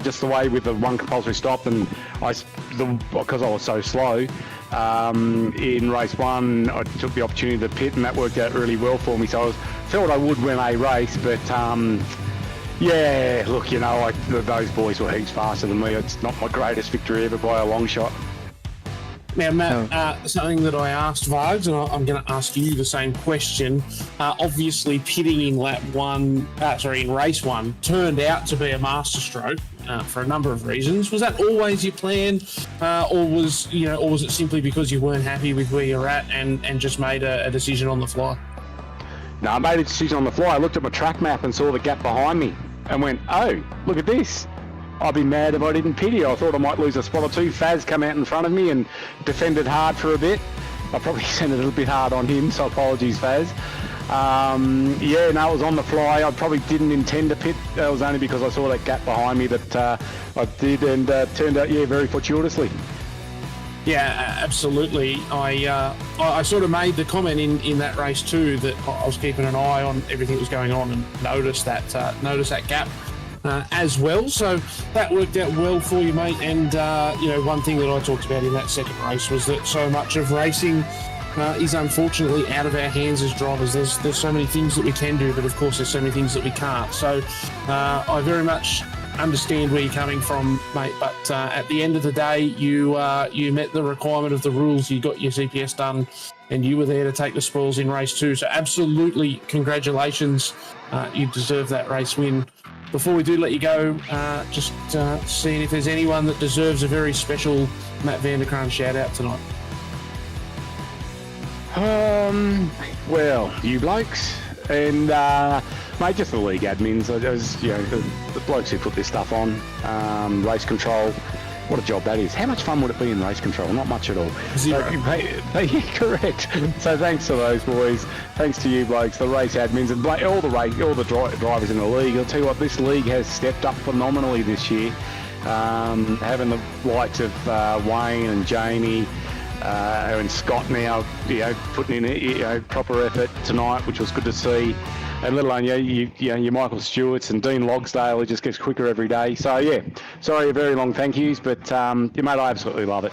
just the way with the one compulsory stop, and because I was so slow. In race 1, I took the opportunity to pit, and that worked out really well for me. So I felt I would win a race, but look, those boys were heaps faster than me. It's not my greatest victory ever by a long shot. Now, Matt, something that I asked Vargs, and I'm going to ask you the same question. Obviously, pitting in in race 1 turned out to be a masterstroke for a number of reasons. Was that always your plan, or was it simply because you weren't happy with where you're at and just made a decision on the fly? No, I made a decision on the fly. I looked at my track map and saw the gap behind me, and went, "Oh, look at this." I'd be mad if I didn't pit here. I thought I might lose a spot or 2. Faz come out in front of me and defended hard for a bit. I probably sent it a little bit hard on him, so apologies, Faz. It was on the fly. I probably didn't intend to pit. It was only because I saw that gap behind me that I did, and turned out, very fortuitously. Yeah, absolutely. I sort of made the comment in that race too that I was keeping an eye on everything that was going on and noticed that gap as well. So that worked out well for you, mate. And one thing that I talked about in that second race was that so much of racing is unfortunately out of our hands as drivers. There's so many things that we can do, but of course there's so many things that we can't. So I very much understand where you're coming from, mate, but at the end of the day, you met the requirement of the rules. You got your CPS done, and you were there to take the spoils in race 2. So absolutely, congratulations. You deserve that race win. Before we do let you go, just seeing if there's anyone that deserves a very special Matt Vanderkraan shout out tonight. Well, you blokes, and mate, just the league admins. The blokes who put this stuff on, race control. What a job that is. How much fun would it be in race control? Not much at all. Zero. Correct. So thanks to those boys. Thanks to you blokes, the race admins, and all the drivers in the league. I'll tell you what, this league has stepped up phenomenally this year. Having the likes of Wayne and Jamie and Scott now, putting in proper effort tonight, which was good to see. and let alone your Michael Stewarts and Dean Logsdale, who just gets quicker every day. So yeah, sorry, very long thank yous, but mate, I absolutely love it.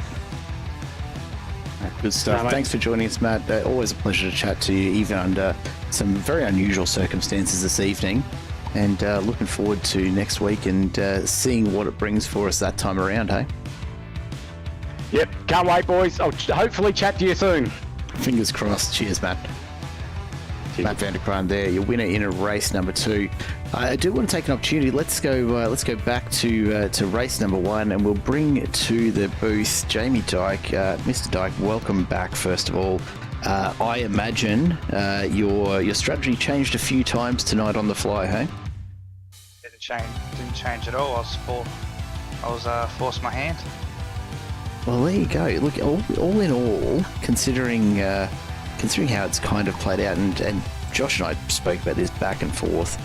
Good stuff. Thanks for joining us, Matt. Always a pleasure to chat to you, even under some very unusual circumstances this evening. And looking forward to next week and seeing what it brings for us that time around, hey? Yep, can't wait, boys. I'll hopefully chat to you soon. Fingers crossed. Cheers, Matt. Cheers. Matt van der Kraan there, your winner in race number 2. I do want to take an opportunity. Let's go back to race number 1, and we'll bring to the booth Jamie Dyke. Mr. Dyke, welcome back. First of all, I imagine your strategy changed a few times tonight on the fly, hey? Didn't change at all. I was forced my hand. Well, there you go. Look, all in all, considering how it's kind of played out, and Josh and I spoke about this back and forth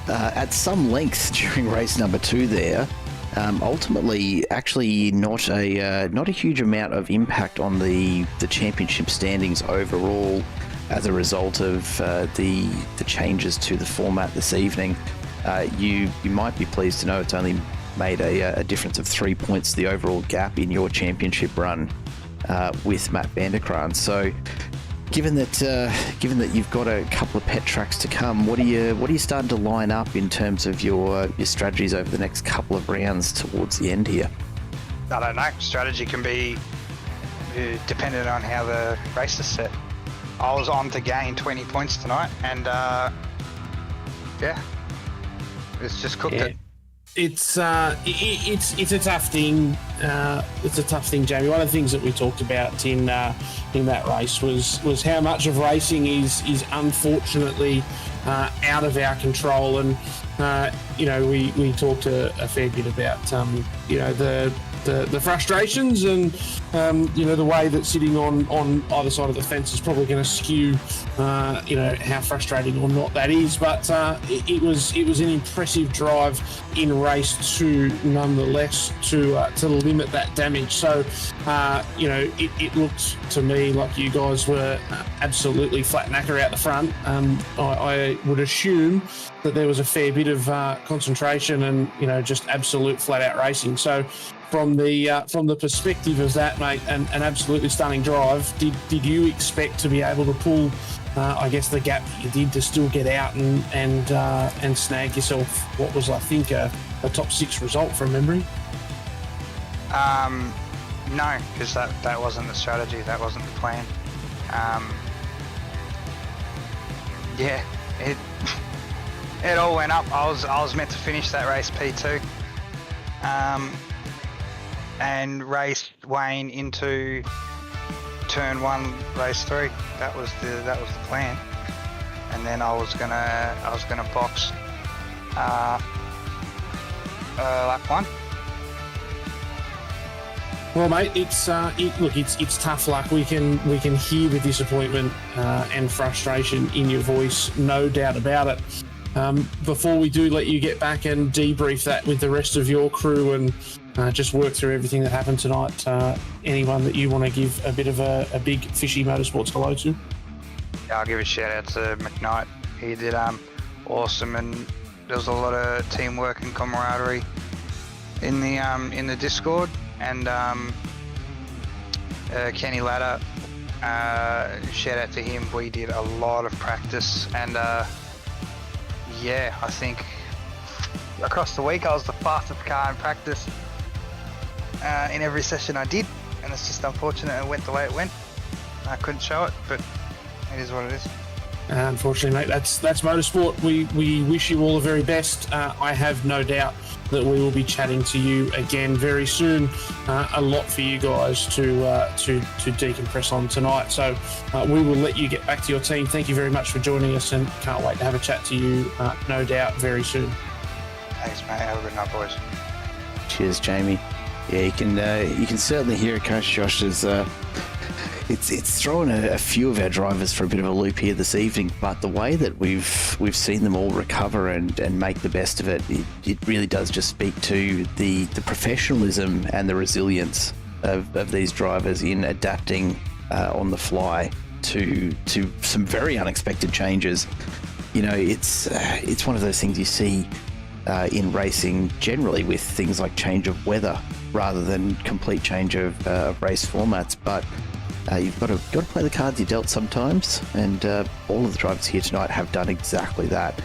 at some length during race number 2 there. Ultimately, actually not a huge amount of impact on the championship standings overall as a result of the changes to the format this evening. You might be pleased to know it's only made a difference of 3 points to the overall gap in your championship run with Matt van der Kraan. So, given that you've got a couple of pet tracks to come, what are you starting to line up in terms of your strategies over the next couple of rounds towards the end here? I don't know. Strategy can be dependent on how the race is set. I was on to gain 20 points tonight, and it's just cooked it. It's a tough thing. It's a tough thing, Jamie. One of the things that we talked about in that race was how much of racing is unfortunately out of our control, and we talked a fair bit about the frustrations and the way that sitting on either side of the fence is probably going to skew how frustrating or not that is, but it was an impressive drive in race 2 nonetheless to limit that damage. So it looked to me like you guys were absolutely flat knacker out the front. I would assume that there was a fair bit of concentration and just absolute flat out racing. So from the perspective of that, mate, an absolutely stunning drive. Did you expect to be able to pull, I guess, the gap that you did to still get out and snag yourself what was, I think, a top 6 result from memory? No, because that wasn't the strategy. That wasn't the plan. It all went up. I was meant to finish that race P2. And race Wayne into turn 1, race 3. That was the plan. And then I was gonna box lap 1. Well, mate, it's tough luck. We can hear the disappointment and frustration in your voice, no doubt about it. Before we do let you get back and debrief that with the rest of your crew and just work through everything that happened tonight, anyone that you want to give a bit of a big Fishy Motorsports hello to? Yeah, I'll give a shout out to McKnight. He did awesome, and there was a lot of teamwork and camaraderie in the Discord. And Kenny Ladder, shout out to him. We did a lot of practice, and I think across the week I was the fastest car in practice in every session I did, and it's just unfortunate it went the way it went. I couldn't show it, but it is what it is. Unfortunately, mate, that's motorsport. We wish you all the very best. I have no doubt that we will be chatting to you again very soon. A lot for you guys to decompress on tonight. So we will let you get back to your team. Thank you very much for joining us, and can't wait to have a chat to you, no doubt, very soon. Thanks, mate. Have a good night, boys. Cheers, Jamie. Yeah, you can certainly hear it, Coach Josh. It's thrown a few of our drivers for a bit of a loop here this evening, but the way that we've seen them all recover and make the best of it, it really does just speak to the professionalism and the resilience of these drivers in adapting on the fly to some very unexpected changes. it's one of those things you see in racing generally with things like change of weather rather than complete change of race formats. But you've got to play the cards you're dealt sometimes, and all of the drivers here tonight have done exactly that.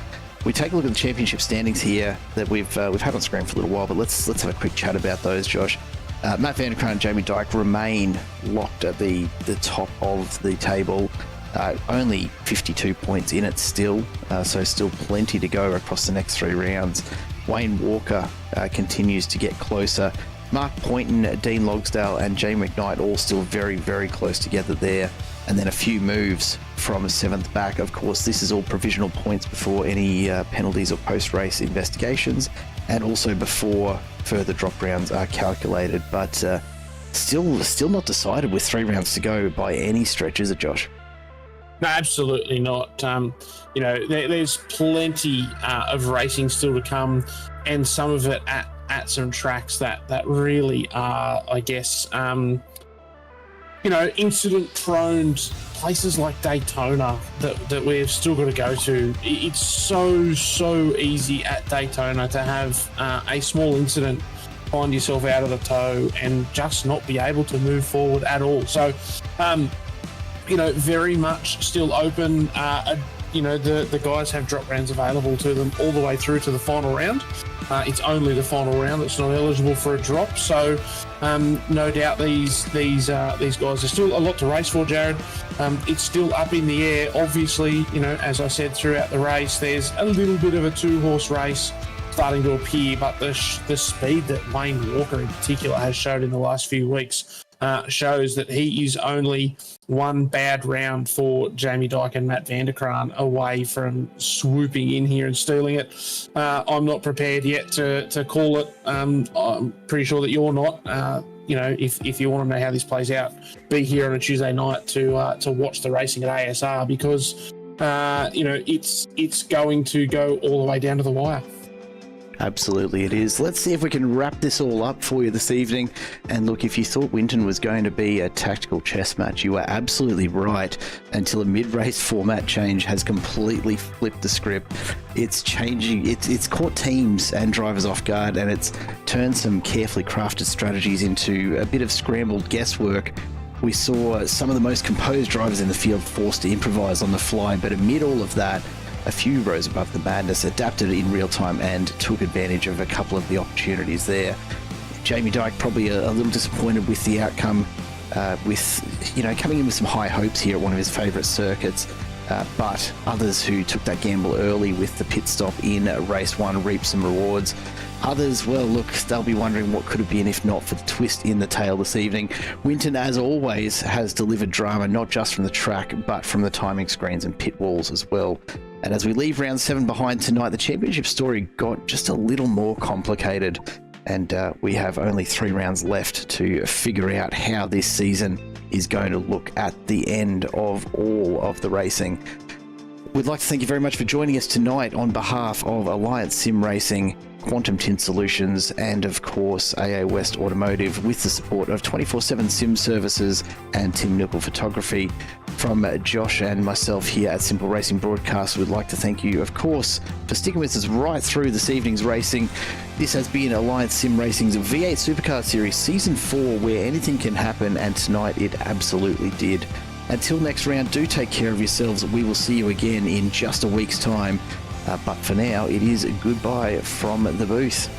We take a look at the championship standings here that we've had on screen for a little while, but let's have a quick chat about those, Josh. Matt Vanderkraan and Jamie Dyke remain locked at the top of the table. Only 52 points in it still, so still plenty to go across the next 3 rounds. Wayne Walker continues to get closer. Mark Poynton, Dean Logsdale and Jamie McKnight all still very, very close together there. And then a few moves from 7th back. Of course, this is all provisional points before any penalties or post-race investigations, and also before further drop rounds are calculated. But still not decided with 3 rounds to go by any stretch, is it, Josh? No, absolutely not. There's plenty of racing still to come, and some of it at some tracks that really are, I guess, incident-prone places like Daytona that we've still got to go to. It's so easy at Daytona to have a small incident, find yourself out of the tow, and just not be able to move forward at all. So, very much still open. The guys have drop rounds available to them all the way through to the final round. It's only the final round that's not eligible for a drop. So, no doubt these guys are still a lot to race for, Jared. It's still up in the air. Obviously, as I said throughout the race, there's a little bit of a 2-horse race starting to appear, but the speed that Wayne Walker in particular has showed in the last few weeks shows that he is only one bad round for Jamie Dyke and Matt Vanderkraan away from swooping in here and stealing it. I'm not prepared yet to call it. I'm pretty sure that you're not. If you want to know how this plays out, be here on a Tuesday night to watch the racing at ASR, because it's going to go all the way down to the wire. Absolutely it is. Let's see if we can wrap this all up for you this evening. And look, if you thought Winton was going to be a tactical chess match, you were absolutely right, until a mid-race format change has completely flipped the script. It's changing, it's caught teams and drivers off guard, and it's turned some carefully crafted strategies into a bit of scrambled guesswork. We saw some of the most composed drivers in the field forced to improvise on the fly, but amid all of that, a few rows above the madness adapted in real time and took advantage of a couple of the opportunities there. Jamie Dyke probably a little disappointed with the outcome, coming in with some high hopes here at one of his favourite circuits, but others who took that gamble early with the pit stop in race 1 reaped some rewards. Others, well, look, they'll be wondering what could have been if not for the twist in the tail this evening. Winton, as always, has delivered drama not just from the track, but from the timing screens and pit walls as well. And as we leave round 7 behind tonight, the championship story got just a little more complicated, and we have only 3 rounds left to figure out how this season is going to look at the end of all of the racing. We'd like to thank you very much for joining us tonight on behalf of Alliance Sim Racing, Quantum Tint Solutions, and of course AA West Automotive, with the support of 24/7 Sim Services and Nicol Photography. From Josh and myself here at Simple Racing Broadcast, we'd like to thank you, of course, for sticking with us right through this evening's racing. This has been Alliance Sim Racing's V8 Supercars Series Season 4, where anything can happen, and tonight it absolutely did. Until next round, do take care of yourselves. We will see you again in just a week's time. But for now, it is goodbye from the booth.